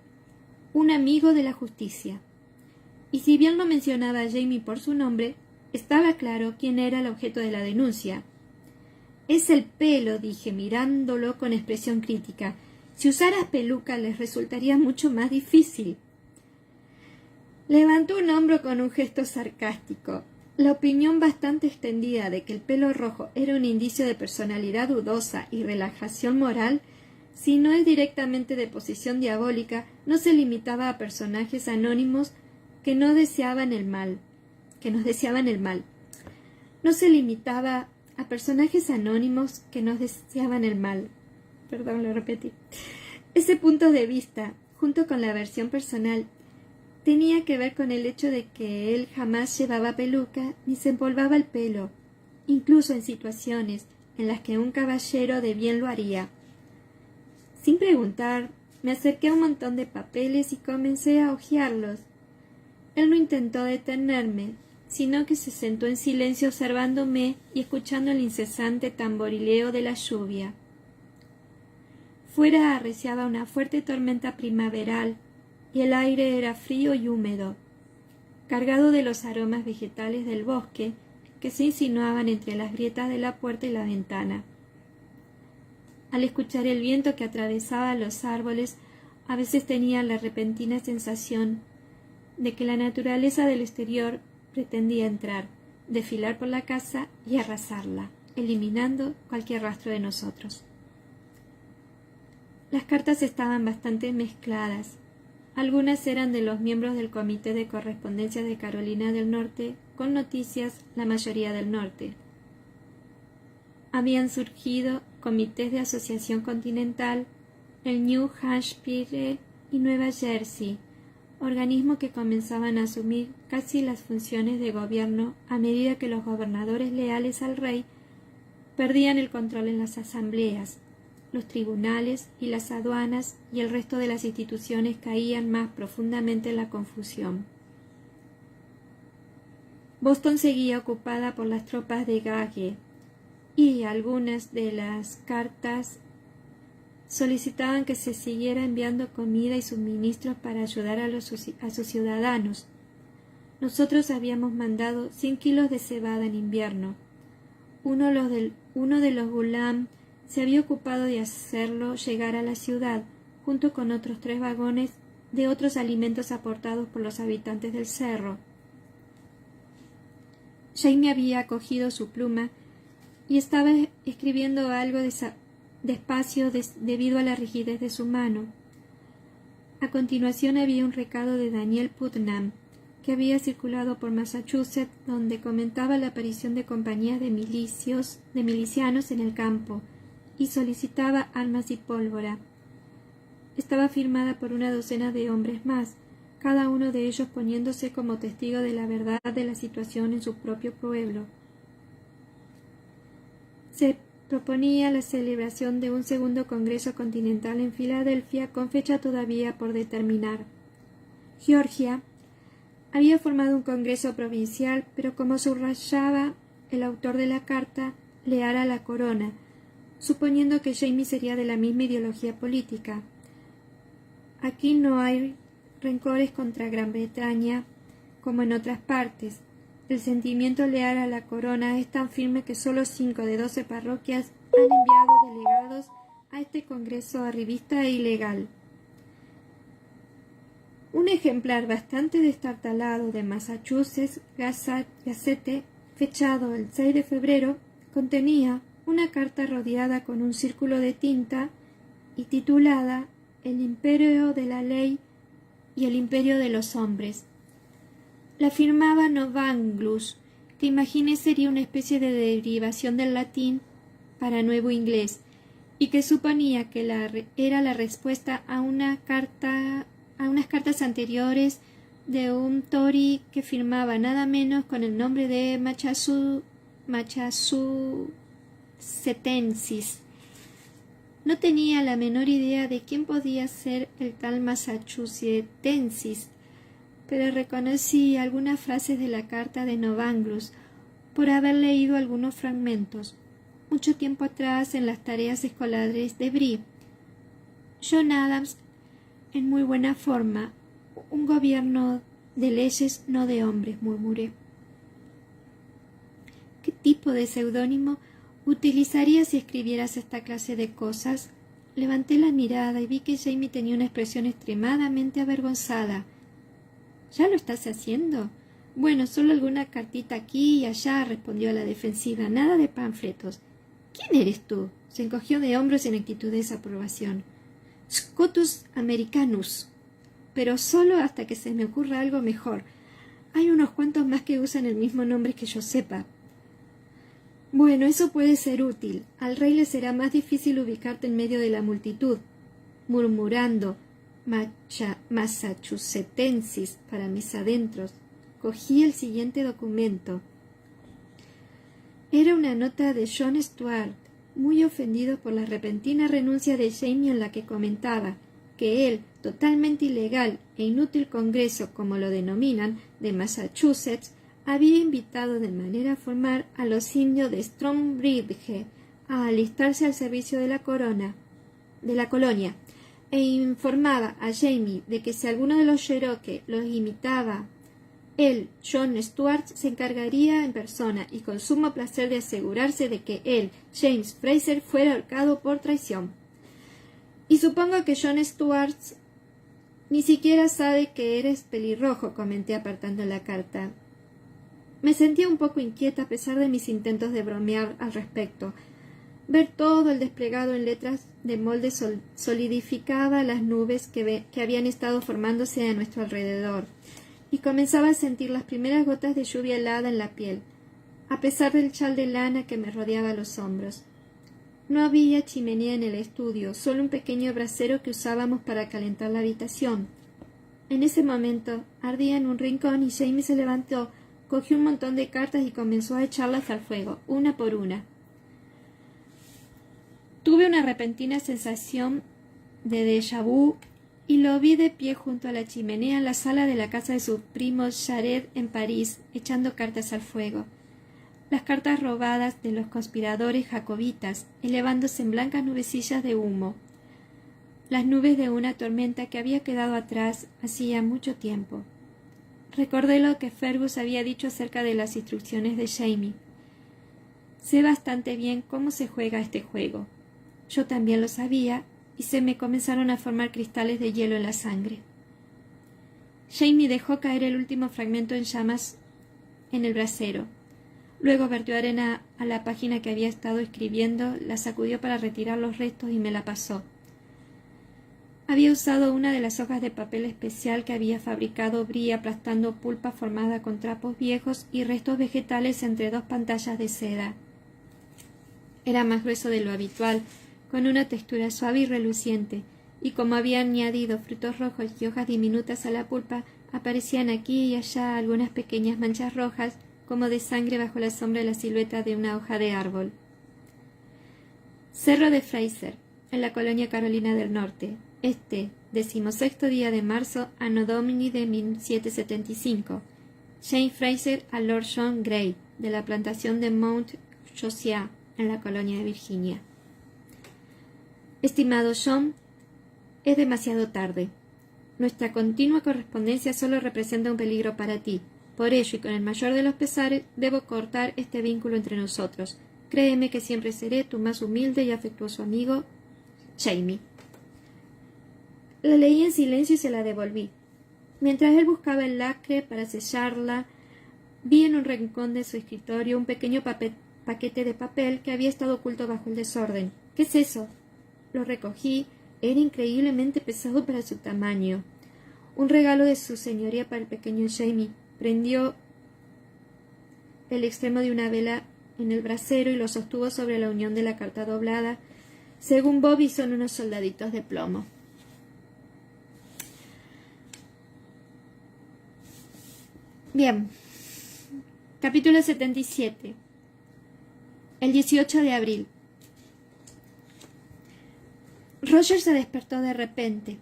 «Un amigo de la justicia». Y si bien no mencionaba a Jamie por su nombre, estaba claro quién era el objeto de la denuncia. «Es el pelo», dije, mirándolo con expresión crítica. «Si usaras peluca les resultaría mucho más difícil». Levantó un hombro con un gesto sarcástico. La opinión bastante extendida de que el pelo rojo era un indicio de personalidad dudosa y relajación moral, si no es directamente de posición diabólica, no se limitaba a personajes anónimos que nos deseaban el mal. No se limitaba a personajes anónimos que nos deseaban el mal. Perdón, lo repetí. Ese punto de vista, junto con la versión personal, tenía que ver con el hecho de que él jamás llevaba peluca ni se empolvaba el pelo, incluso en situaciones en las que un caballero de bien lo haría. Sin preguntar, me acerqué a un montón de papeles y comencé a hojearlos. Él no intentó detenerme, sino que se sentó en silencio observándome y escuchando el incesante tamborileo de la lluvia. Fuera arreciaba una fuerte tormenta primaveral, y el aire era frío y húmedo, cargado de los aromas vegetales del bosque que se insinuaban entre las grietas de la puerta y la ventana. Al escuchar el viento que atravesaba los árboles, a veces tenía la repentina sensación de que la naturaleza del exterior pretendía entrar, desfilar por la casa y arrasarla, eliminando cualquier rastro de nosotros. Las cartas estaban bastante mezcladas. Algunas eran de los miembros del Comité de Correspondencia de Carolina del Norte, con noticias, la mayoría del norte. Habían surgido comités de Asociación Continental, el New Hampshire y Nueva Jersey, organismos que comenzaban a asumir casi las funciones de gobierno a medida que los gobernadores leales al rey perdían el control en las asambleas. Los tribunales y las aduanas y el resto de las instituciones caían más profundamente en la confusión. Boston seguía ocupada por las tropas de Gage, y algunas de las cartas solicitaban que se siguiera enviando comida y suministros para ayudar a sus ciudadanos. Nosotros habíamos mandado 100 kilos de cebada en invierno. Uno de los Gulam se había ocupado de hacerlo llegar a la ciudad, junto con otros 3 vagones de otros alimentos aportados por los habitantes del cerro. Jamie había cogido su pluma y estaba escribiendo algo despacio debido a la rigidez de su mano. A continuación había un recado de Daniel Putnam, que había circulado por Massachusetts, donde comentaba la aparición de compañías de milicianos en el campo, y solicitaba armas y pólvora. Estaba firmada por una docena de hombres más, cada uno de ellos poniéndose como testigo de la verdad de la situación en su propio pueblo. Se proponía la celebración de un segundo Congreso Continental en Filadelfia con fecha todavía por determinar. Georgia había formado un Congreso provincial, pero como subrayaba el autor de la carta, leal a la corona, suponiendo que Jamie sería de la misma ideología política. Aquí no hay rencores contra Gran Bretaña como en otras partes. El sentimiento leal a la corona es tan firme que solo 5 de 12 parroquias han enviado delegados a este congreso arribista e ilegal. Un ejemplar bastante destartalado de Massachusetts Gazette, fechado el 6 de febrero, contenía una carta rodeada con un círculo de tinta y titulada El imperio de la ley y el imperio de los hombres. La firmaba Novanglus, que imaginé sería una especie de derivación del latín para nuevo inglés, y que suponía que era la respuesta a unas cartas anteriores de un Tory que firmaba nada menos con el nombre de Massachusettensis. No tenía la menor idea de quién podía ser el tal Massachusettensis, pero reconocí algunas frases de la carta de Novanglus por haber leído algunos fragmentos mucho tiempo atrás en las tareas escolares de Brie. John Adams, en muy buena forma, un gobierno de leyes, no de hombres, murmuré. ¿Qué tipo de seudónimo utilizarías si escribieras esta clase de cosas? Levanté la mirada y vi que Jamie tenía una expresión extremadamente avergonzada. ¿Ya lo estás haciendo? Bueno, solo alguna cartita aquí y allá, respondió a la defensiva. Nada de panfletos. ¿Quién eres tú? Se encogió de hombros en actitud de desaprobación. Scotus Americanus. Pero solo hasta que se me ocurra algo mejor. Hay unos cuantos más que usan el mismo nombre que yo sepa. Bueno, eso puede ser útil. Al rey le será más difícil ubicarte en medio de la multitud. Murmurando Massachusettensis para mis adentros, cogí el siguiente documento. Era una nota de John Stuart, muy ofendido por la repentina renuncia de Jamie, en la que comentaba que el totalmente ilegal e inútil Congreso, como lo denominan, de Massachusetts, había invitado de manera formal a los indios de Stonebridge a alistarse al servicio de la colonia, e informaba a Jamie de que si alguno de los Cherokee los imitaba, él, John Stuart, se encargaría en persona y con sumo placer de asegurarse de que él, James Fraser, fuera ahorcado por traición. Y supongo que John Stuart ni siquiera sabe que eres pelirrojo, comenté apartando la carta. Me sentía un poco inquieta a pesar de mis intentos de bromear al respecto. Ver todo el desplegado en letras de molde solidificaba las nubes que habían estado formándose a nuestro alrededor, y comenzaba a sentir las primeras gotas de lluvia helada en la piel, a pesar del chal de lana que me rodeaba los hombros. No había chimenea en el estudio, solo un pequeño brasero que usábamos para calentar la habitación. En ese momento ardía en un rincón y Jamie se levantó, cogió un montón de cartas y comenzó a echarlas al fuego, una por una. Tuve una repentina sensación de déjà vu y lo vi de pie junto a la chimenea en la sala de la casa de su primo Jared en París, echando cartas al fuego. Las cartas robadas de los conspiradores jacobitas, elevándose en blancas nubecillas de humo. Las nubes de una tormenta que había quedado atrás hacía mucho tiempo. Recordé lo que Fergus había dicho acerca de las instrucciones de Jamie. Sé bastante bien cómo se juega este juego. Yo también lo sabía, y se me comenzaron a formar cristales de hielo en la sangre. Jamie dejó caer el último fragmento en llamas en el brasero. Luego vertió arena a la página que había estado escribiendo, la sacudió para retirar los restos y me la pasó. Había usado una de las hojas de papel especial que había fabricado Brie, aplastando pulpa formada con trapos viejos y restos vegetales entre dos pantallas de seda. Era más grueso de lo habitual, con una textura suave y reluciente, y como había añadido frutos rojos y hojas diminutas a la pulpa, aparecían aquí y allá algunas pequeñas manchas rojas, como de sangre bajo la sombra de la silueta de una hoja de árbol. Cerro de Fraser, en la colonia Carolina del Norte, 16º día de marzo, Anno Domini de 1775. James Fraser a Lord John Grey, de la plantación de Mount Josiah, en la colonia de Virginia. Estimado John, es demasiado tarde. Nuestra continua correspondencia solo representa un peligro para ti. Por ello, y con el mayor de los pesares, debo cortar este vínculo entre nosotros. Créeme que siempre seré tu más humilde y afectuoso amigo, Jamie. La leí en silencio y se la devolví. Mientras él buscaba el lacre para sellarla, vi en un rincón de su escritorio un pequeño paquete de papel que había estado oculto bajo el desorden. —¿Qué es eso? Lo recogí. Era increíblemente pesado para su tamaño. Un regalo de su señoría para el pequeño Jamie. Prendió el extremo de una vela en el brasero y lo sostuvo sobre la unión de la carta doblada. Según Bobby, son unos soldaditos de plomo. Bien. Capítulo 77. El 18 de abril. Roger se despertó de repente,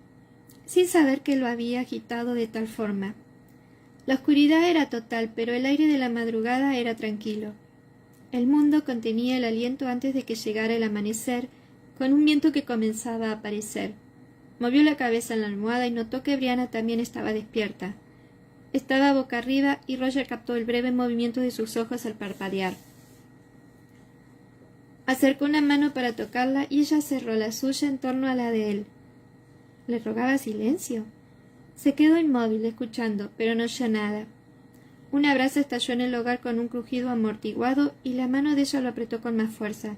sin saber que lo había agitado de tal forma. La oscuridad era total, pero el aire de la madrugada era tranquilo. El mundo contenía el aliento antes de que llegara el amanecer, con un viento que comenzaba a aparecer. Movió la cabeza en la almohada y notó que Brianna también estaba despierta. Estaba boca arriba y Roger captó el breve movimiento de sus ojos al parpadear. Acercó una mano para tocarla y ella cerró la suya en torno a la de él. Le rogaba silencio. Se quedó inmóvil escuchando, pero no oyó nada. Una brasa estalló en el hogar con un crujido amortiguado y la mano de ella lo apretó con más fuerza.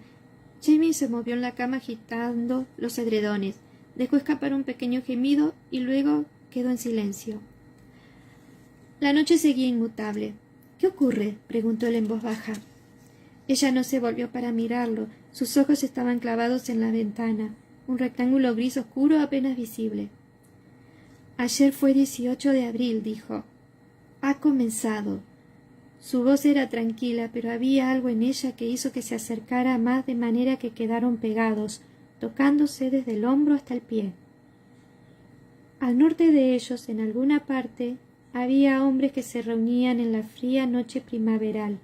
Jamie se movió en la cama agitando los edredones. Dejó escapar un pequeño gemido y luego quedó en silencio. La noche seguía inmutable. —¿Qué ocurre? —preguntó él en voz baja. Ella no se volvió para mirarlo. Sus ojos estaban clavados en la ventana, un rectángulo gris oscuro apenas visible. —Ayer fue 18 de abril —dijo—. Ha comenzado. Su voz era tranquila, pero había algo en ella que hizo que se acercara más, de manera que quedaron pegados, tocándose desde el hombro hasta el pie. Al norte de ellos, en alguna parte, había hombres que se reunían en la fría noche primaveral.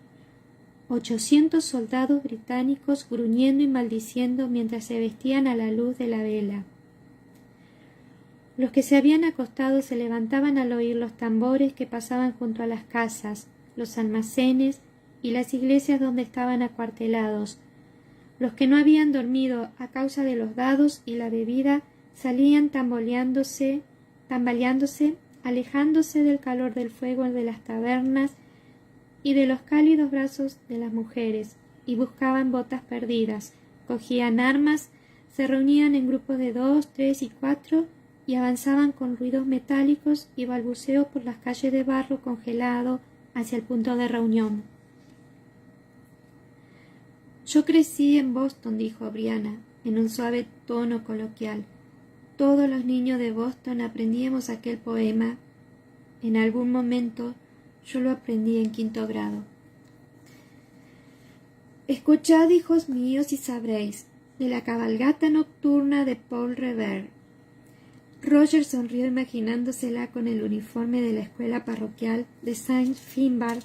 800 soldados británicos gruñendo y maldiciendo mientras se vestían a la luz de la vela. Los que se habían acostado se levantaban al oír los tambores que pasaban junto a las casas, los almacenes y las iglesias donde estaban acuartelados. Los que no habían dormido a causa de los dados y la bebida salían tambaleándose, alejándose del calor del fuego de las tabernas y de los cálidos brazos de las mujeres, y buscaban botas perdidas, cogían armas, se reunían en grupos de 2, 3 y 4 y avanzaban con ruidos metálicos y balbuceos por las calles de barro congelado hacia el punto de reunión. Yo crecí en Boston, dijo Brianna, en un suave tono coloquial. Todos los niños de Boston aprendíamos aquel poema. En algún momento yo lo aprendí en 5º grado. Escuchad, hijos míos, y sabréis, de la cabalgata nocturna de Paul Revere. Roger sonrió imaginándosela con el uniforme de la escuela parroquial de Saint Finbar,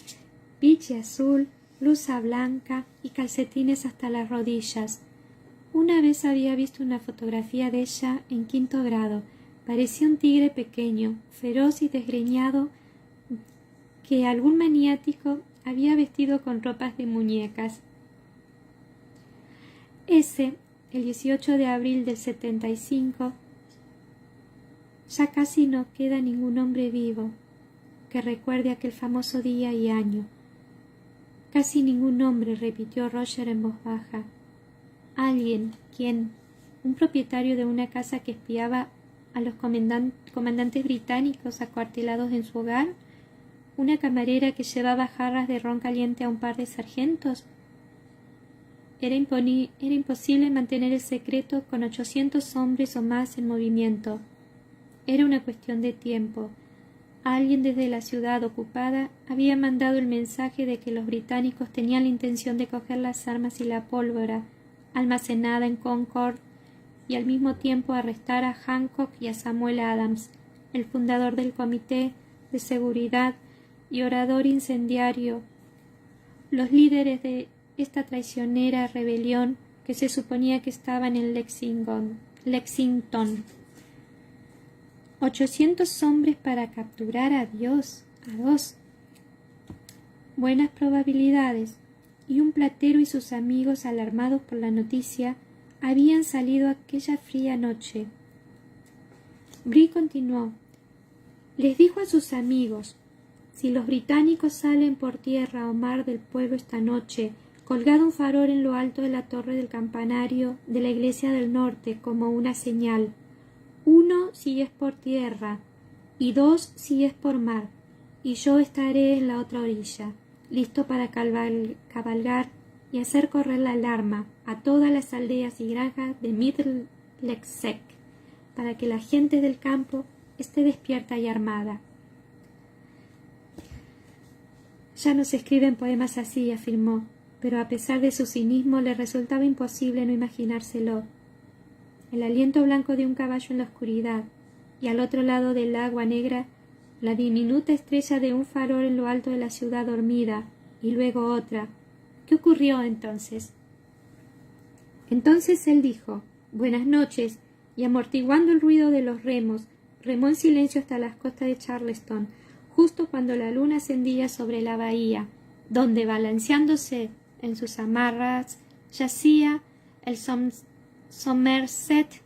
piche azul, blusa blanca y calcetines hasta las rodillas. Una vez había visto una fotografía de ella en 5º grado. Parecía un tigre pequeño, feroz y desgreñado, que algún maniático había vestido con ropas de muñecas. Ese, el 18 de abril del 75, ya casi no queda ningún hombre vivo que recuerde aquel famoso día y año. Casi ningún hombre, repitió Roger en voz baja. Alguien, ¿quién? Un propietario de una casa que espiaba a los comandantes británicos acuartelados en su hogar, una camarera que llevaba jarras de ron caliente a un par de sargentos. Era imposible mantener el secreto con 800 hombres o más en movimiento. Era una cuestión de tiempo. Alguien desde la ciudad ocupada había mandado el mensaje de que los británicos tenían la intención de coger las armas y la pólvora almacenada en Concord y al mismo tiempo arrestar a Hancock y a Samuel Adams, el fundador del Comité de Seguridad y orador incendiario, los líderes de esta traicionera rebelión que se suponía que estaban en Lexington. 800 hombres para capturar a Dios, a 2. Buenas probabilidades, y un platero y sus amigos, alarmados por la noticia, habían salido aquella fría noche. Brie continuó. Les dijo a sus amigos: si los británicos salen por tierra o mar del pueblo esta noche, colgad un farol en lo alto de la torre del campanario de la iglesia del norte como una señal. 1 si es por tierra y 2 si es por mar, y yo estaré en la otra orilla, listo para cabalgar y hacer correr la alarma a todas las aldeas y granjas de Middlesex, para que la gente del campo esté despierta y armada. Ya no se escriben poemas así, afirmó, pero a pesar de su cinismo le resultaba imposible no imaginárselo. El aliento blanco de un caballo en la oscuridad, y al otro lado del agua negra, la diminuta estrella de un farol en lo alto de la ciudad dormida, y luego otra. ¿Qué ocurrió entonces? Entonces él dijo: «Buenas noches», y amortiguando el ruido de los remos, remó en silencio hasta las costas de Charleston, justo cuando la luna ascendía sobre la bahía, donde, balanceándose en sus amarras, yacía el Somerset,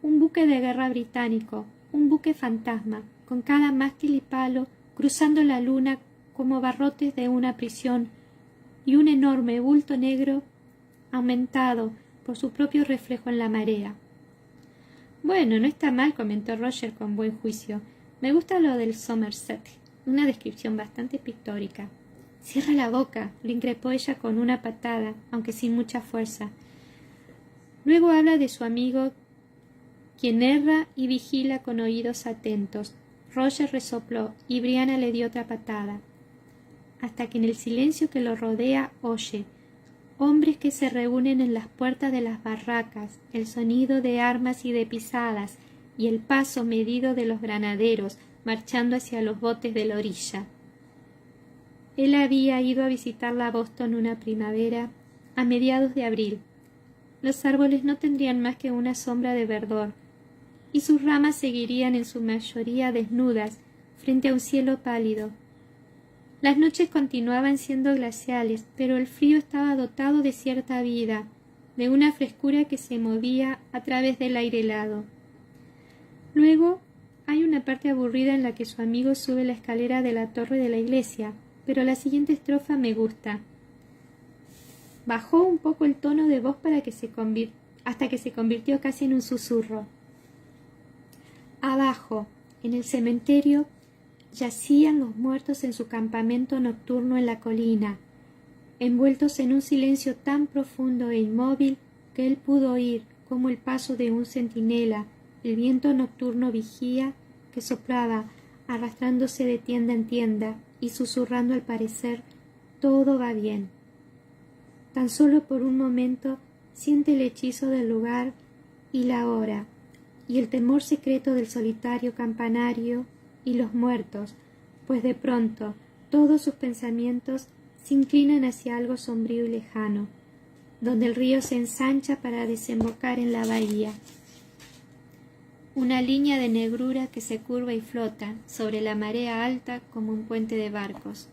un buque de guerra británico, un buque fantasma, con cada mástil y palo cruzando la luna como barrotes de una prisión, y un enorme bulto negro aumentado por su propio reflejo en la marea. «Bueno, no está mal», comentó Roger con buen juicio. «Me gusta lo del Somerset, una descripción bastante pictórica». «Cierra la boca», le increpó ella con una patada, aunque sin mucha fuerza. Luego habla de su amigo, quien erra y vigila con oídos atentos. Roger resopló y Brianna le dio otra patada, hasta que en el silencio que lo rodea oye hombres que se reúnen en las puertas de las barracas, el sonido de armas y de pisadas, y el paso medido de los granaderos marchando hacia los botes de la orilla. Él había ido a visitarla a Boston una primavera a mediados de abril. Los árboles no tendrían más que una sombra de verdor, y sus ramas seguirían en su mayoría desnudas frente a un cielo pálido. Las noches continuaban siendo glaciales, pero el frío estaba dotado de cierta vida, de una frescura que se movía a través del aire helado. Luego hay una parte aburrida en la que su amigo sube la escalera de la torre de la iglesia, pero la siguiente estrofa me gusta. Bajó un poco el tono de voz hasta que se convirtió casi en un susurro. Abajo, en el cementerio, yacían los muertos en su campamento nocturno en la colina, envueltos en un silencio tan profundo e inmóvil que él pudo oír, como el paso de un centinela, el viento nocturno vigía que soplaba, arrastrándose de tienda en tienda y susurrando al parecer: «Todo va bien». Tan solo por un momento siente el hechizo del lugar y la hora, y el temor secreto del solitario campanario y los muertos, pues de pronto todos sus pensamientos se inclinan hacia algo sombrío y lejano, donde el río se ensancha para desembocar en la bahía. Una línea de negrura que se curva y flota sobre la marea alta como un puente de barcos.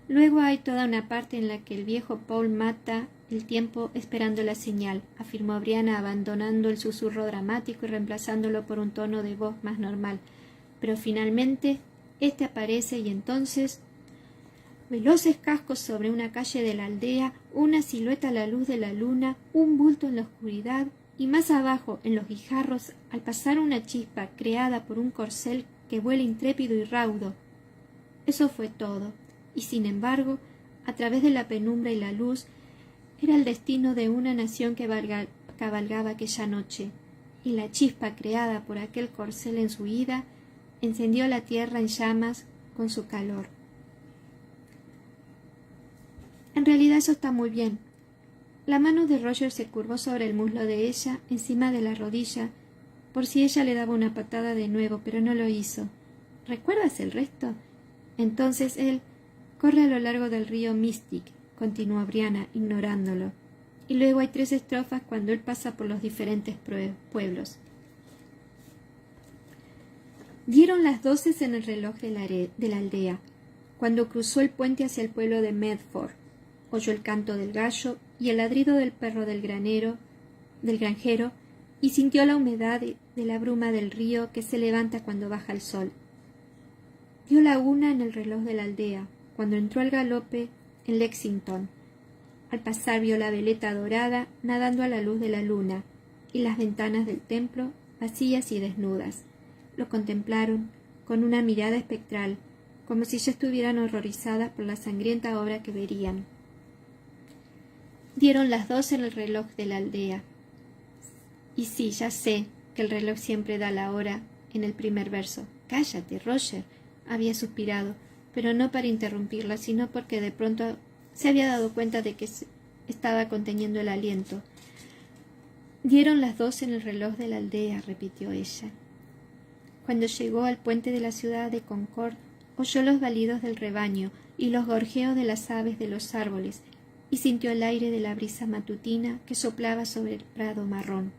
Luego hay toda una parte en la que el viejo Paul mata el tiempo esperando la señal, afirmó Brianna, abandonando el susurro dramático y reemplazándolo por un tono de voz más normal. Pero finalmente este aparece y entonces, veloces cascos sobre una calle de la aldea, una silueta a la luz de la luna, un bulto en la oscuridad, y más abajo, en los guijarros, al pasar una chispa creada por un corcel que vuela intrépido y raudo. Eso fue todo, y sin embargo, a través de la penumbra y la luz, era el destino de una nación que cabalgaba aquella noche, y la chispa creada por aquel corcel en su ida encendió la tierra en llamas con su calor. En realidad eso está muy bien. La mano de Roger se curvó sobre el muslo de ella, encima de la rodilla, por si ella le daba una patada de nuevo, pero no lo hizo. ¿Recuerdas el resto? Entonces él corre a lo largo del río Mystic, continuó Brianna, ignorándolo, y luego hay 3 estrofas cuando él pasa por los diferentes pueblos. Dieron las 12 en el reloj de la aldea, cuando cruzó el puente hacia el pueblo de Medford. Oyó el canto del gallo y el ladrido del perro del granjero, y sintió la humedad de la bruma del río que se levanta cuando baja el sol. Dio la 1 en el reloj de la aldea, cuando entró al galope en Lexington. Al pasar vio la veleta dorada nadando a la luz de la luna y las ventanas del templo vacías y desnudas. Lo contemplaron con una mirada espectral, como si ya estuvieran horrorizadas por la sangrienta obra que verían. Dieron las 2 en el reloj de la aldea. Y sí, ya sé que el reloj siempre da la hora en el primer verso. «Cállate, Roger», había suspirado, pero no para interrumpirla, sino porque de pronto se había dado cuenta de que estaba conteniendo el aliento. «Dieron las 2 en el reloj de la aldea», repitió ella. Cuando llegó al puente de la ciudad de Concord, oyó los balidos del rebaño y los gorjeos de las aves de los árboles, y sintió el aire de la brisa matutina que soplaba sobre el prado marrón.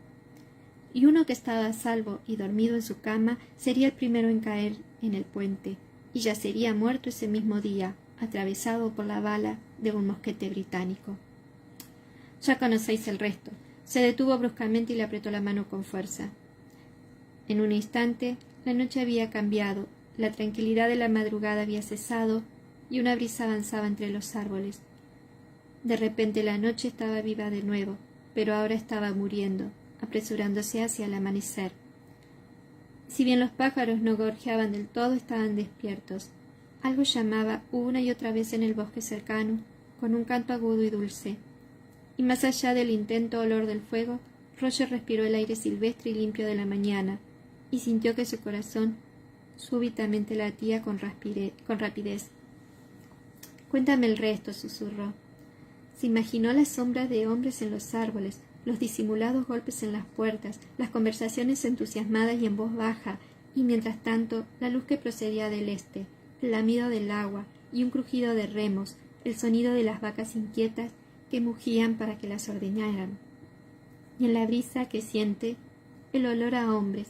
Y uno que estaba a salvo y dormido en su cama sería el primero en caer en el puente, y yacería muerto ese mismo día, atravesado por la bala de un mosquete británico. Ya conocéis el resto. Se detuvo bruscamente y le apretó la mano con fuerza. En un instante, la noche había cambiado, la tranquilidad de la madrugada había cesado, y una brisa avanzaba entre los árboles. De repente la noche estaba viva de nuevo, pero ahora estaba muriendo, apresurándose hacia el amanecer. Si bien los pájaros no gorjeaban del todo, estaban despiertos. Algo llamaba una y otra vez en el bosque cercano, con un canto agudo y dulce. Y más allá del intento olor del fuego, Roger respiró el aire silvestre y limpio de la mañana, y sintió que su corazón súbitamente latía con rapidez. «Cuéntame el resto», susurró. Se imaginó las sombras de hombres en los árboles, los disimulados golpes en las puertas, las conversaciones entusiasmadas y en voz baja, y mientras tanto la luz que procedía del este, el lamido del agua y un crujido de remos, el sonido de las vacas inquietas que mugían para que las ordeñaran. Y en la brisa que siente, el olor a hombres,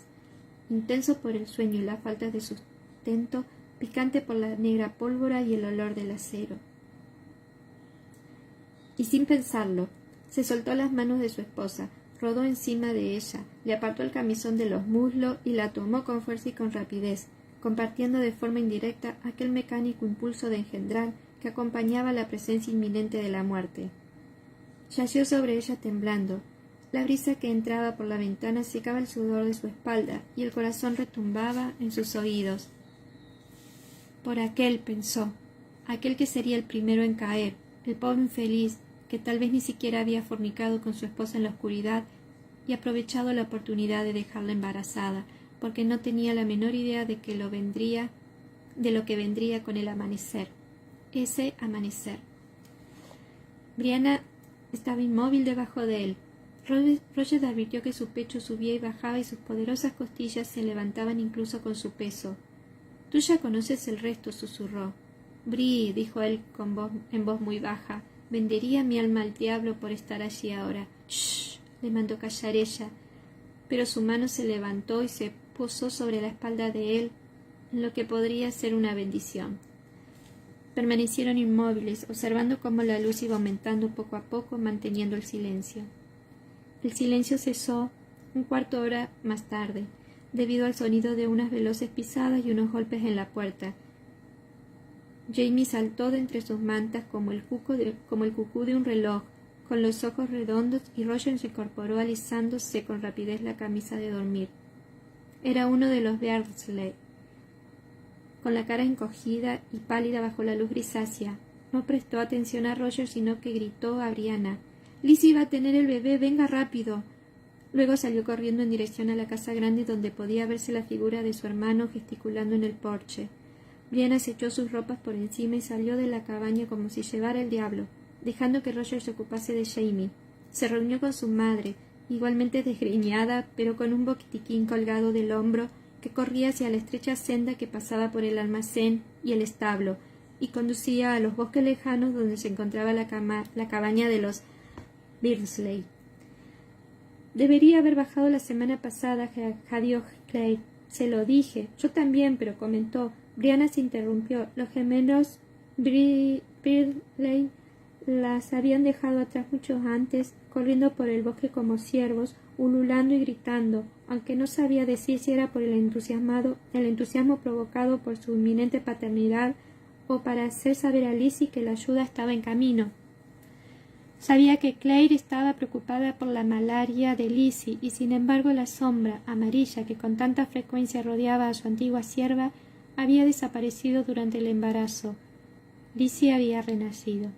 intenso por el sueño y la falta de sustento, picante por la negra pólvora y el olor del acero. Y sin pensarlo, se soltó las manos de su esposa, rodó encima de ella, le apartó el camisón de los muslos y la tomó con fuerza y con rapidez, compartiendo de forma indirecta aquel mecánico impulso de engendrar que acompañaba la presencia inminente de la muerte. Yació sobre ella temblando. La brisa que entraba por la ventana secaba el sudor de su espalda y el corazón retumbaba en sus oídos. Por aquel, pensó, aquel que sería el primero en caer, el pobre infeliz, que tal vez ni siquiera había fornicado con su esposa en la oscuridad y aprovechado la oportunidad de dejarla embarazada, porque no tenía la menor idea de lo que vendría con el amanecer. Ese amanecer. Brianna estaba inmóvil debajo de él. Roger advirtió que su pecho subía y bajaba y sus poderosas costillas se levantaban incluso con su peso. «Tú ya conoces el resto», susurró. «Bri», dijo él en voz muy baja, «vendería mi alma al diablo por estar allí ahora». «Shh», le mandó callar ella, pero su mano se levantó y se posó sobre la espalda de él en lo que podría ser una bendición. Permanecieron inmóviles, observando cómo la luz iba aumentando poco a poco, manteniendo el silencio. El silencio cesó un cuarto de hora más tarde, debido al sonido de unas veloces pisadas y unos golpes en la puerta. Jamie saltó de entre sus mantas como el cucú de un reloj, con los ojos redondos, y Roger se incorporó alisándose con rapidez la camisa de dormir. Era uno de los Beardsley, con la cara encogida y pálida bajo la luz grisácea. No prestó atención a Roger, sino que gritó a Brianna: «Lizzie va a tener el bebé, venga rápido». Luego salió corriendo en dirección a la casa grande, donde podía verse la figura de su hermano gesticulando en el porche. Brianna se echó sus ropas por encima y salió de la cabaña como si llevara el diablo, dejando que Roger se ocupase de Jamie. Se reunió con su madre, igualmente desgreñada, pero con un botiquín colgado del hombro, que corría hacia la estrecha senda que pasaba por el almacén y el establo, y conducía a los bosques lejanos donde se encontraba la cabaña de los Beardsley. «Debería haber bajado la semana pasada», jadeó Clay. «Se lo dije. Yo también», pero comentó. Brianna se interrumpió. «Los gemelos Beardsley las habían dejado atrás mucho antes, corriendo por el bosque como ciervos, ululando y gritando, aunque no sabía decir si era por el entusiasmo provocado por su inminente paternidad o para hacer saber a Lizzie que la ayuda estaba en camino. Sabía que Claire estaba preocupada por la malaria de Lizzie y sin embargo la sombra amarilla que con tanta frecuencia rodeaba a su antigua sierva había desaparecido durante el embarazo. Lizzie había renacido.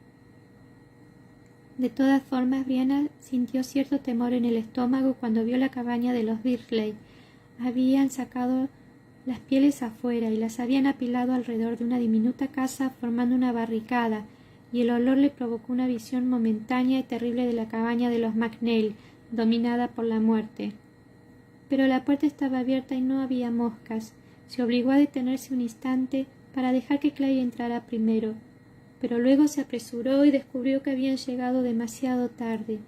De todas formas, Brianna sintió cierto temor en el estómago cuando vio la cabaña de los Dursley. Habían sacado las pieles afuera y las habían apilado alrededor de una diminuta casa formando una barricada, y el olor le provocó una visión momentánea y terrible de la cabaña de los McNeil, dominada por la muerte. Pero la puerta estaba abierta y no había moscas. Se obligó a detenerse un instante para dejar que Claire entrara primero, pero luego se apresuró y descubrió que habían llegado demasiado tarde.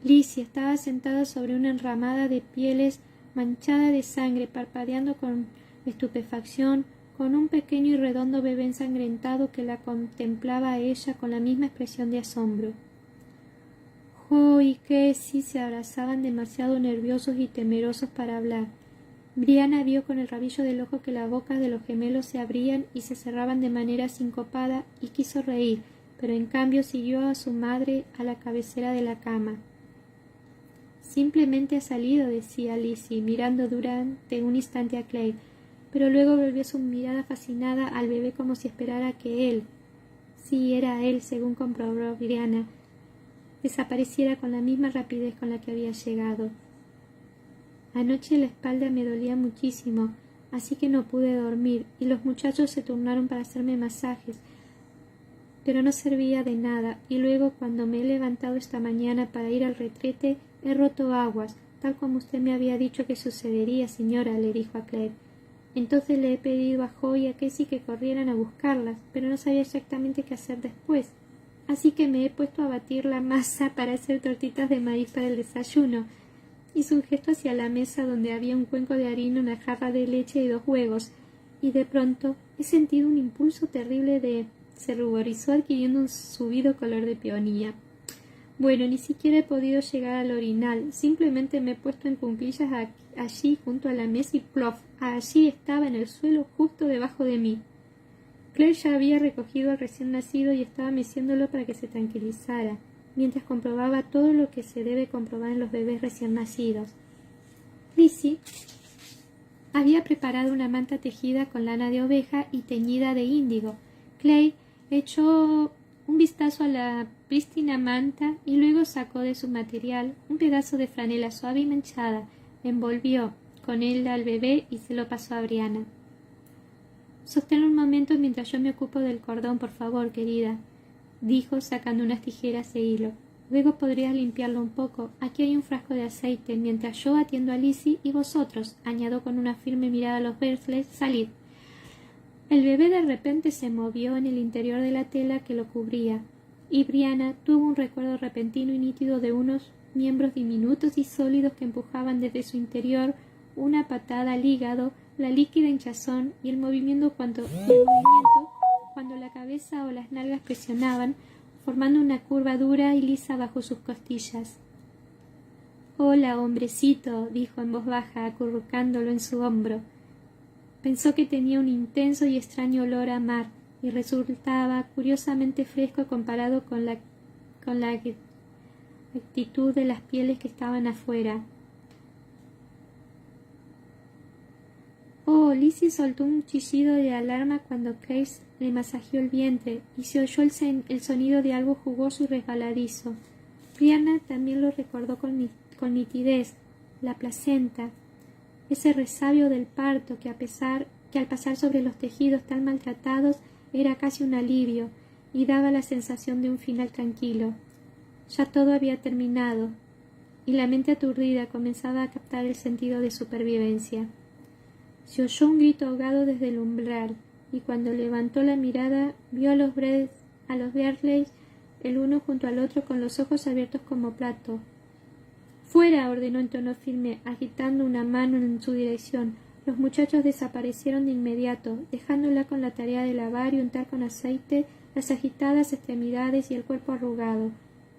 Lizzie estaba sentada sobre una enramada de pieles manchada de sangre, parpadeando con estupefacción, con un pequeño y redondo bebé ensangrentado que la contemplaba a ella con la misma expresión de asombro. Jo y Cassie se abrazaban demasiado nerviosos y temerosos para hablar. Brianna vio con el rabillo del ojo que las bocas de los gemelos se abrían y se cerraban de manera sincopada y quiso reír, pero en cambio siguió a su madre a la cabecera de la cama. Simplemente ha salido, decía Lizzie, mirando durante un instante a Claire, pero luego volvió su mirada fascinada al bebé como si esperara que él, sí era él según comprobó Brianna, desapareciera con la misma rapidez con la que había llegado. Anoche la espalda me dolía muchísimo, así que no pude dormir, y los muchachos se turnaron para hacerme masajes, pero no servía de nada, y luego cuando me he levantado esta mañana para ir al retrete, he roto aguas, tal como usted me había dicho que sucedería, señora, le dijo a Claire. Entonces le he pedido a Jo y a Cassie que corrieran a buscarlas, pero no sabía exactamente qué hacer después, así que me he puesto a batir la masa para hacer tortitas de maíz para el desayuno. Hizo un gesto hacia la mesa donde había un cuenco de harina, una jarra de leche y 2 huevos, y de pronto he sentido un impulso terrible se ruborizó adquiriendo un subido color de peonía. Bueno, ni siquiera he podido llegar al orinal, simplemente me he puesto en cuclillas allí junto a la mesa y plof, allí estaba en el suelo justo debajo de mí. Claire ya había recogido al recién nacido y estaba meciéndolo para que se tranquilizara, mientras comprobaba todo lo que se debe comprobar en los bebés recién nacidos. Lizzie había preparado una manta tejida con lana de oveja y teñida de índigo. Claire echó un vistazo a la prístina manta y luego sacó de su material un pedazo de franela suave y manchada, envolvió con él al bebé y se lo pasó a Brianna. «Sosténlo un momento mientras yo me ocupo del cordón, por favor, querida», dijo sacando unas tijeras de hilo. «Luego podrías limpiarlo un poco. Aquí hay un frasco de aceite, mientras yo atiendo a Lizzie y vosotros», añadió con una firme mirada a los Dursley, «salid». El bebé de repente se movió en el interior de la tela que lo cubría, y Brianna tuvo un recuerdo repentino y nítido de unos miembros diminutos y sólidos que empujaban desde su interior una patada al hígado, la líquida hinchazón y el movimiento cuando la cabeza o las nalgas presionaban, formando una curva dura y lisa bajo sus costillas. «Hola, hombrecito», dijo en voz baja, acurrucándolo en su hombro. Pensó que tenía un intenso y extraño olor a mar, y resultaba curiosamente fresco comparado con la actitud de las pieles que estaban afuera. Oh, Lizzie soltó un chillido de alarma cuando Claire le masajeó el vientre, y se oyó el sonido de algo jugoso y resbaladizo. Brianna también lo recordó con nitidez, la placenta, ese resabio del parto que al pasar sobre los tejidos tan maltratados era casi un alivio y daba la sensación de un final tranquilo. Ya todo había terminado, y la mente aturdida comenzaba a captar el sentido de supervivencia. Se oyó un grito ahogado desde el umbral, y cuando levantó la mirada vio a los Dursley, el uno junto al otro con los ojos abiertos como plato. «Fuera», ordenó en tono firme, agitando una mano en su dirección. Los muchachos desaparecieron de inmediato, dejándola con la tarea de lavar y untar con aceite las agitadas extremidades y el cuerpo arrugado.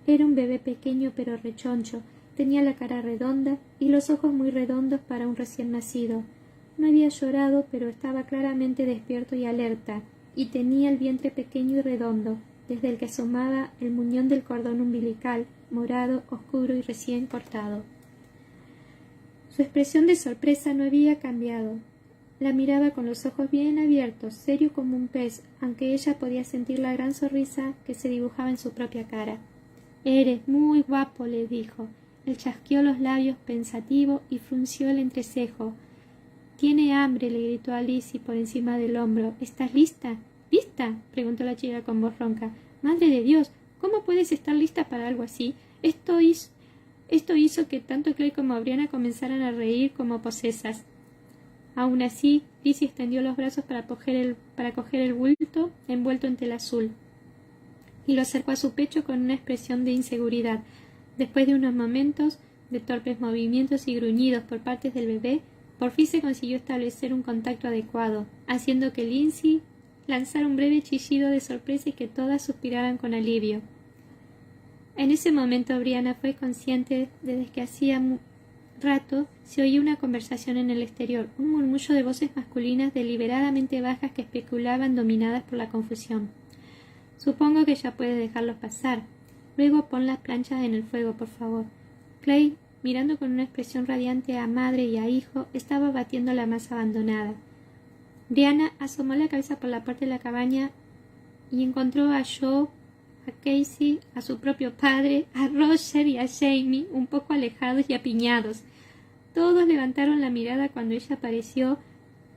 Era un bebé pequeño pero rechoncho, tenía la cara redonda y los ojos muy redondos para un recién nacido. No había llorado, pero estaba claramente despierto y alerta, y tenía el vientre pequeño y redondo, desde el que asomaba el muñón del cordón umbilical, morado, oscuro y recién cortado. Su expresión de sorpresa no había cambiado. La miraba con los ojos bien abiertos, serio como un pez, aunque ella podía sentir la gran sonrisa que se dibujaba en su propia cara. «Eres muy guapo», le dijo. Él chasqueó los labios pensativo y frunció el entrecejo. «Tiene hambre», le gritó a Lizzie por encima del hombro. «¿Estás lista?» «¿Lista?», preguntó la chica con voz ronca. «Madre de Dios, ¿cómo puedes estar lista para algo así?» Esto hizo que tanto Clay como Brianna comenzaran a reír como posesas. Aún así, Lizzie extendió los brazos para coger el bulto envuelto en tela azul y lo acercó a su pecho con una expresión de inseguridad. Después de unos momentos de torpes movimientos y gruñidos por parte del bebé, por fin se consiguió establecer un contacto adecuado, haciendo que Lizzie lanzara un breve chillido de sorpresa y que todas suspiraran con alivio. En ese momento Brianna fue consciente de que hacía rato se oía una conversación en el exterior, un murmullo de voces masculinas deliberadamente bajas que especulaban dominadas por la confusión. «Supongo que ya puedes dejarlos pasar. Luego pon las planchas en el fuego, por favor». Clay, mirando con una expresión radiante a madre y a hijo, estaba batiendo la masa abandonada. Brianna asomó la cabeza por la puerta de la cabaña y encontró a Joe, a Casey, a su propio padre, a Roger y a Jamie, un poco alejados y apiñados. Todos levantaron la mirada cuando ella apareció,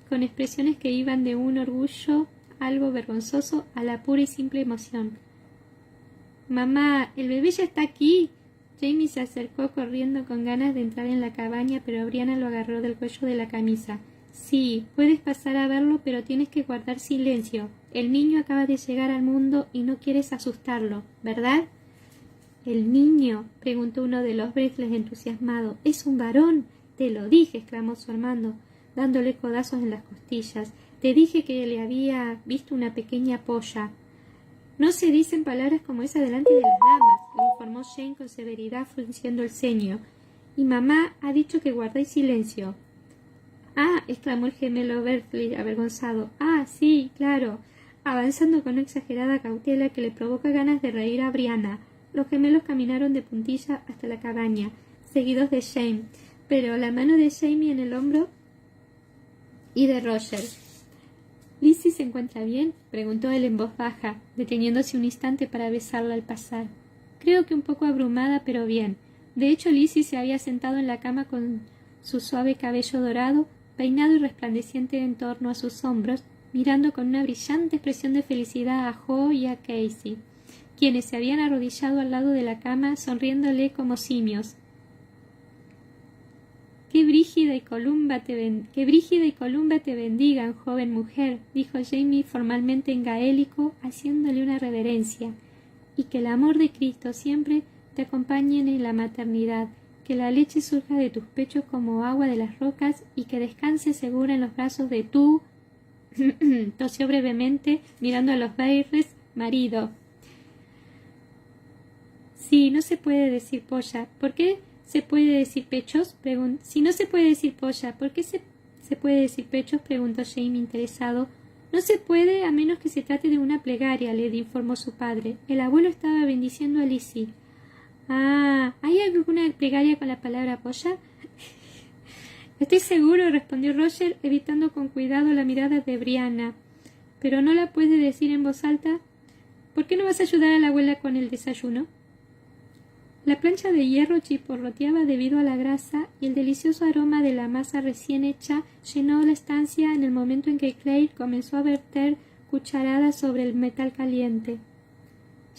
con expresiones que iban de un orgullo algo vergonzoso a la pura y simple emoción. «Mamá, el bebé ya está aquí». Jamie se acercó corriendo con ganas de entrar en la cabaña, pero Brianna lo agarró del cuello de la camisa. «Sí, puedes pasar a verlo, pero tienes que guardar silencio. El niño acaba de llegar al mundo y no quieres asustarlo, ¿verdad?» «¿El niño?», preguntó uno de los Bresles entusiasmado. «Es un varón». «Te lo dije», exclamó su hermano, dándole codazos en las costillas. «Te dije que le había visto una pequeña polla». «No se dicen palabras como esa delante de las damas», le informó Jane con severidad, frunciendo el ceño. «Y mamá ha dicho que guardéis silencio». «Ah», exclamó el gemelo Berkeley avergonzado. «Ah, sí, claro», avanzando con una exagerada cautela que le provoca ganas de reír a Brianna. Los gemelos caminaron de puntilla hasta la cabaña, seguidos de Jane, pero la mano de Jamie en el hombro y de Roger. «¿Lizzie se encuentra bien?», preguntó él en voz baja, deteniéndose un instante para besarla al pasar. «Creo que un poco abrumada, pero bien». De hecho, Lizzie se había sentado en la cama con su suave cabello dorado, peinado y resplandeciente en torno a sus hombros, mirando con una brillante expresión de felicidad a Joe y a Casey, quienes se habían arrodillado al lado de la cama, sonriéndole como simios. «Qué brígida y columba te bendigan, joven mujer», dijo Jamie formalmente en gaélico, haciéndole una reverencia. «Y que el amor de Cristo siempre te acompañe en la maternidad, que la leche surja de tus pechos como agua de las rocas y que descanse segura en los brazos de tu...» tosió brevemente, mirando a los Bresles, marido. «Sí, no se puede decir polla. ¿Por qué se puede decir pechos?» «Si no se puede decir polla, ¿por qué se puede decir pechos?», preguntó Jamie interesado. «No se puede a menos que se trate de una plegaria», le informó su padre. El abuelo estaba bendiciendo a Lizzie. «Ah, ¿hay alguna plegaria con la palabra polla?» «Estoy seguro», respondió Roger, evitando con cuidado la mirada de Brianna. «¿Pero no la puedes decir en voz alta? ¿Por qué no vas a ayudar a la abuela con el desayuno?» La plancha de hierro chisporroteaba debido a la grasa y el delicioso aroma de la masa recién hecha llenó la estancia en el momento en que Clay comenzó a verter cucharadas sobre el metal caliente.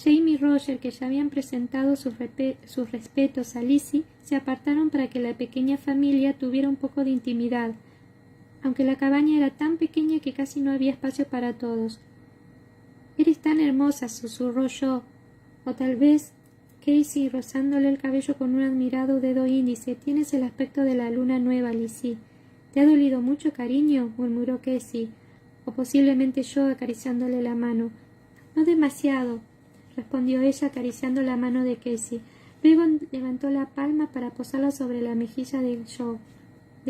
Jamie y Roger, que ya habían presentado sus respetos a Lizzie, se apartaron para que la pequeña familia tuviera un poco de intimidad, aunque la cabaña era tan pequeña que casi no había espacio para todos. «Eres tan hermosa», susurró Joe, o tal vez Casey, rozándole el cabello con un admirado dedo índice. «Tienes el aspecto de la luna nueva, Lizzie». «¿Te ha dolido mucho, cariño?», murmuró Casey, o posiblemente yo acariciándole la mano. No demasiado, respondió ella acariciando la mano de Casey. Luego levantó la palma para posarla sobre la mejilla de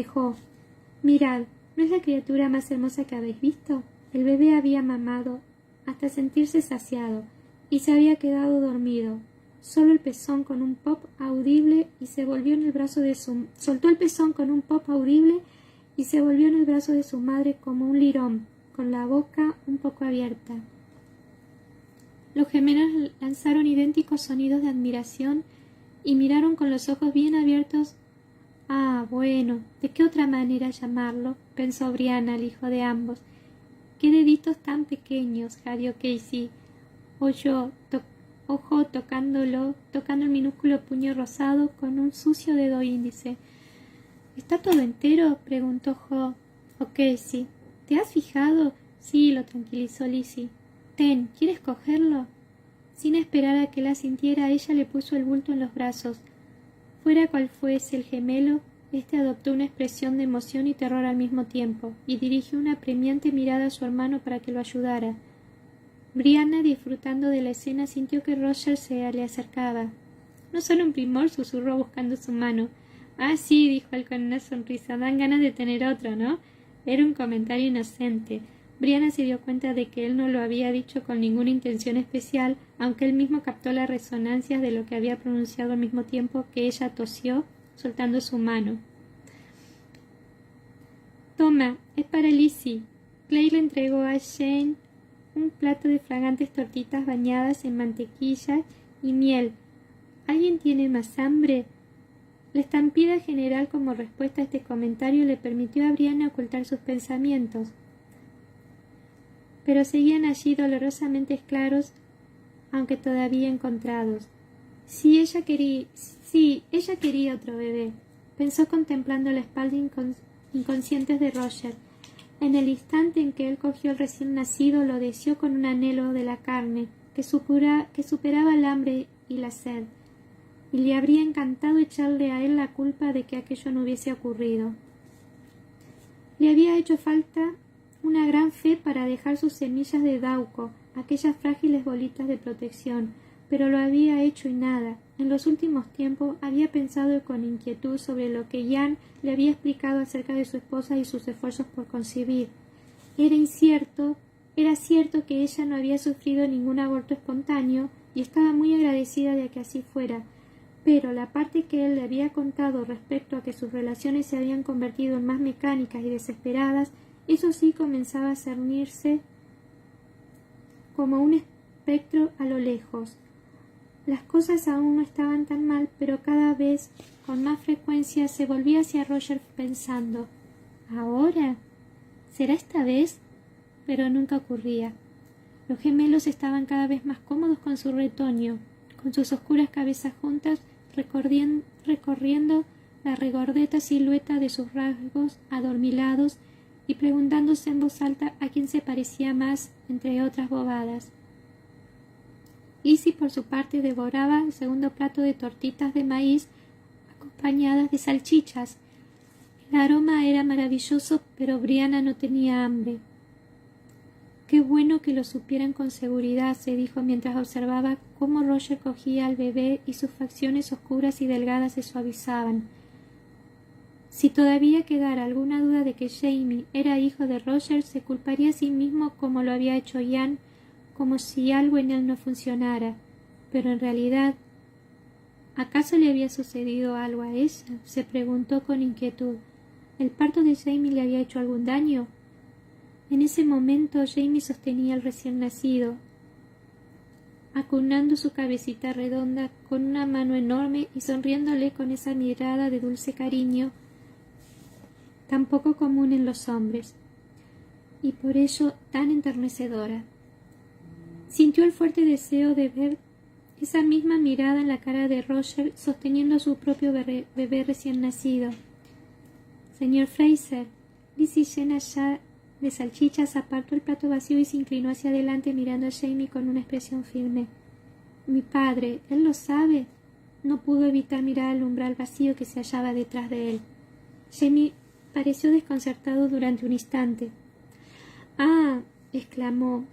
Jo. Mirad, ¿no es la criatura más hermosa que habéis visto? El bebé había mamado hasta sentirse saciado y se había quedado dormido. Solo el pezón con un pop audible y se volvió en el brazo de su... Soltó el pezón con un pop audible y se volvió en el brazo de su madre como un lirón, con la boca un poco abierta. Los gemelos lanzaron idénticos sonidos de admiración y miraron con los ojos bien abiertos. Ah, bueno, ¿de qué otra manera llamarlo? Pensó Brianna, el hijo de ambos. ¡Qué deditos tan pequeños! Jadeó Casey. Ojo tocando el minúsculo puño rosado con un sucio dedo índice. ¿Está todo entero? Preguntó Jo. Casey. ¿Te has fijado? Sí, lo tranquilizó Lizzie. Ten, ¿quieres cogerlo? Sin esperar a que la sintiera, ella le puso el bulto en los brazos. Fuera cual fuese el gemelo, éste adoptó una expresión de emoción y terror al mismo tiempo, y dirigió una apremiante mirada a su hermano para que lo ayudara. Brianna, disfrutando de la escena, sintió que Roger se le acercaba. «No son un primor», susurró buscando su mano. «Ah, sí», dijo él con una sonrisa, «dan ganas de tener otro, ¿no?» Era un comentario inocente. Brianna se dio cuenta de que él no lo había dicho con ninguna intención especial, aunque él mismo captó las resonancias de lo que había pronunciado al mismo tiempo que ella tosió, soltando su mano. «Toma, es para Lizzie». Clay le entregó a Jane un plato de fragantes tortitas bañadas en mantequilla y miel. ¿Alguien tiene más hambre? La estampida general como respuesta a este comentario le permitió a Brianna ocultar sus pensamientos, pero seguían allí dolorosamente claros, aunque todavía encontrados. Ella quería otro bebé, pensó contemplando la espalda inconsciente de Roger. En el instante en que él cogió el recién nacido, lo deseó con un anhelo de la carne que superaba el hambre y la sed, y le habría encantado echarle a él la culpa de que aquello no hubiese ocurrido. Le había hecho falta una gran fe para dejar sus semillas de dauco, aquellas frágiles bolitas de protección, pero lo había hecho y nada. En los últimos tiempos había pensado con inquietud sobre lo que Jan le había explicado acerca de su esposa y sus esfuerzos por concebir. Era cierto que ella no había sufrido ningún aborto espontáneo y estaba muy agradecida de que así fuera, pero la parte que él le había contado respecto a que sus relaciones se habían convertido en más mecánicas y desesperadas, eso sí comenzaba a cernirse como un espectro a lo lejos. Las cosas aún no estaban tan mal, pero cada vez con más frecuencia se volvía hacia Roger pensando, ¿ahora? ¿Será esta vez? Pero nunca ocurría. Los gemelos estaban cada vez más cómodos con su retoño, con sus oscuras cabezas juntas, recorriendo la regordeta silueta de sus rasgos adormilados y preguntándose en voz alta a quién se parecía más, entre otras bobadas. Lizzie, por su parte, devoraba el segundo plato de tortitas de maíz acompañadas de salchichas. El aroma era maravilloso, pero Brianna no tenía hambre. «Qué bueno que lo supieran con seguridad», se dijo mientras observaba cómo Roger cogía al bebé y sus facciones oscuras y delgadas se suavizaban. Si todavía quedara alguna duda de que Jamie era hijo de Roger, se culparía a sí mismo como lo había hecho Jan, como si algo en él no funcionara. Pero en realidad, ¿acaso le había sucedido algo a ella? Se preguntó con inquietud. ¿El parto de Jamie le había hecho algún daño? En ese momento Jamie sostenía al recién nacido, acunando su cabecita redonda con una mano enorme y sonriéndole con esa mirada de dulce cariño tan poco común en los hombres, y por ello tan enternecedora. Sintió el fuerte deseo de ver esa misma mirada en la cara de Roger sosteniendo a su propio bebé recién nacido. «Señor Fraser», Lizzie, llena ya de salchichas, apartó el plato vacío y se inclinó hacia adelante mirando a Jamie con una expresión firme. «Mi padre, ¿él lo sabe?» No pudo evitar mirar al umbral vacío que se hallaba detrás de él. Jamie pareció desconcertado durante un instante. «Ah», exclamó,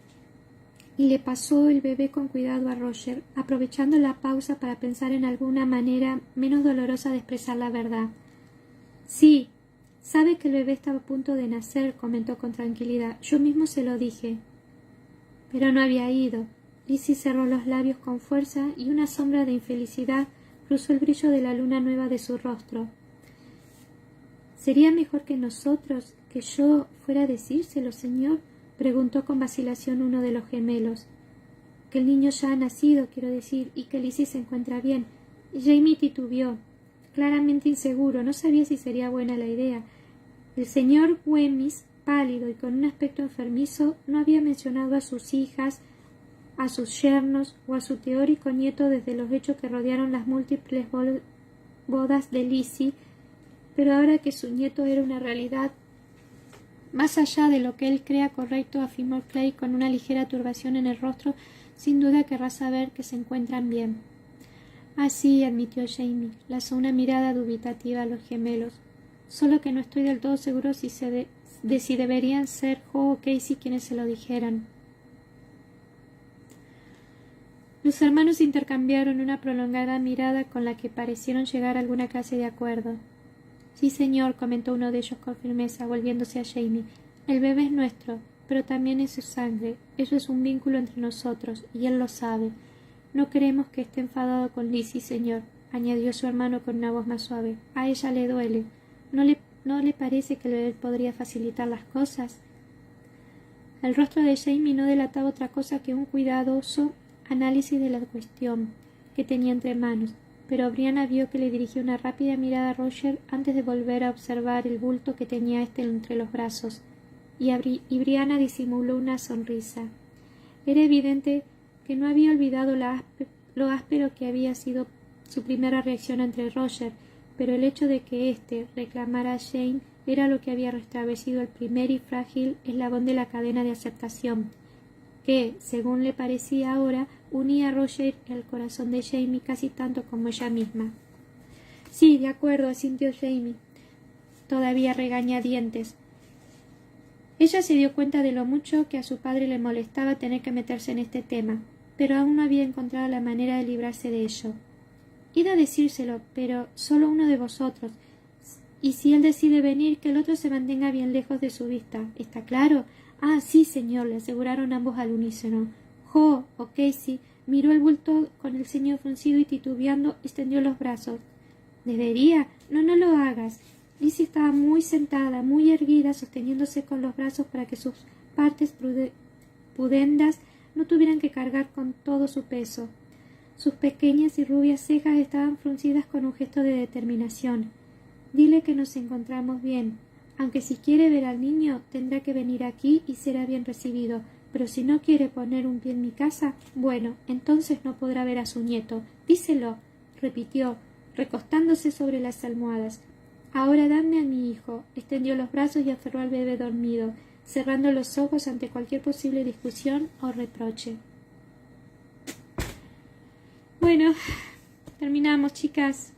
y le pasó el bebé con cuidado a Roger, aprovechando la pausa para pensar en alguna manera menos dolorosa de expresar la verdad. Sí, sabe que el bebé estaba a punto de nacer, comentó con tranquilidad. Yo mismo se lo dije. Pero no había ido. Lizzie cerró los labios con fuerza y una sombra de infelicidad cruzó el brillo de la luna nueva de su rostro. ¿Sería mejor que nosotros, que yo, fuera a decírselo, señor? Preguntó con vacilación uno de los gemelos. Que el niño ya ha nacido, quiero decir, y que Lizzie se encuentra bien. Jamie titubeó, claramente inseguro, no sabía si sería buena la idea. El señor Wemyss, pálido y con un aspecto enfermizo, no había mencionado a sus hijas, a sus yernos o a su teórico nieto desde los hechos que rodearon las múltiples bodas de Lizzie, pero ahora que su nieto era una realidad, más allá de lo que él crea correcto, afirmó Clay con una ligera turbación en el rostro, sin duda querrá saber que se encuentran bien. Ah, sí, admitió Jamie. Lanzó una mirada dubitativa a los gemelos. Solo que no estoy del todo seguro si deberían ser Jo o Casey quienes se lo dijeran. Los hermanos intercambiaron una prolongada mirada con la que parecieron llegar a alguna clase de acuerdo. Sí, señor, comentó uno de ellos con firmeza, volviéndose a Jamie. El bebé es nuestro, pero también es su sangre. Eso es un vínculo entre nosotros, y él lo sabe. No queremos que esté enfadado con Lizzie, señor, añadió su hermano con una voz más suave. A ella le duele. ¿No le parece que el bebé podría facilitar las cosas? El rostro de Jamie no delataba otra cosa que un cuidadoso análisis de la cuestión que tenía entre manos, pero Brianna vio que le dirigió una rápida mirada a Roger antes de volver a observar el bulto que tenía éste entre los brazos, y Brianna disimuló una sonrisa. Era evidente que no había olvidado lo áspero que había sido su primera reacción ante Roger, pero el hecho de que éste reclamara a Jane era lo que había restablecido el primer y frágil eslabón de la cadena de aceptación, que, según le parecía ahora, unía a Roger al corazón de Jamie casi tanto como ella misma. Sí, de acuerdo, asintió Jamie, todavía regañadientes. Ella se dio cuenta de lo mucho que a su padre le molestaba tener que meterse en este tema, pero aún no había encontrado la manera de librarse de ello. Id a decírselo, pero solo uno de vosotros, y si él decide venir, que el otro se mantenga bien lejos de su vista. ¿Está claro? Ah, sí, señor, le aseguraron ambos al unísono. Jo, o Casey, miró el bulto con el ceño fruncido y titubeando extendió los brazos. ¿Debería? No, no lo hagas. Lizzie estaba muy sentada, muy erguida, sosteniéndose con los brazos para que sus partes pudendas no tuvieran que cargar con todo su peso. Sus pequeñas y rubias cejas estaban fruncidas con un gesto de determinación. Dile que nos encontramos bien. Aunque si quiere ver al niño, tendrá que venir aquí y será bien recibido. Pero si no quiere poner un pie en mi casa, bueno, entonces no podrá ver a su nieto. Díselo, repitió, recostándose sobre las almohadas. Ahora dame a mi hijo. Extendió los brazos y aferró al bebé dormido, cerrando los ojos ante cualquier posible discusión o reproche. Bueno, terminamos, chicas.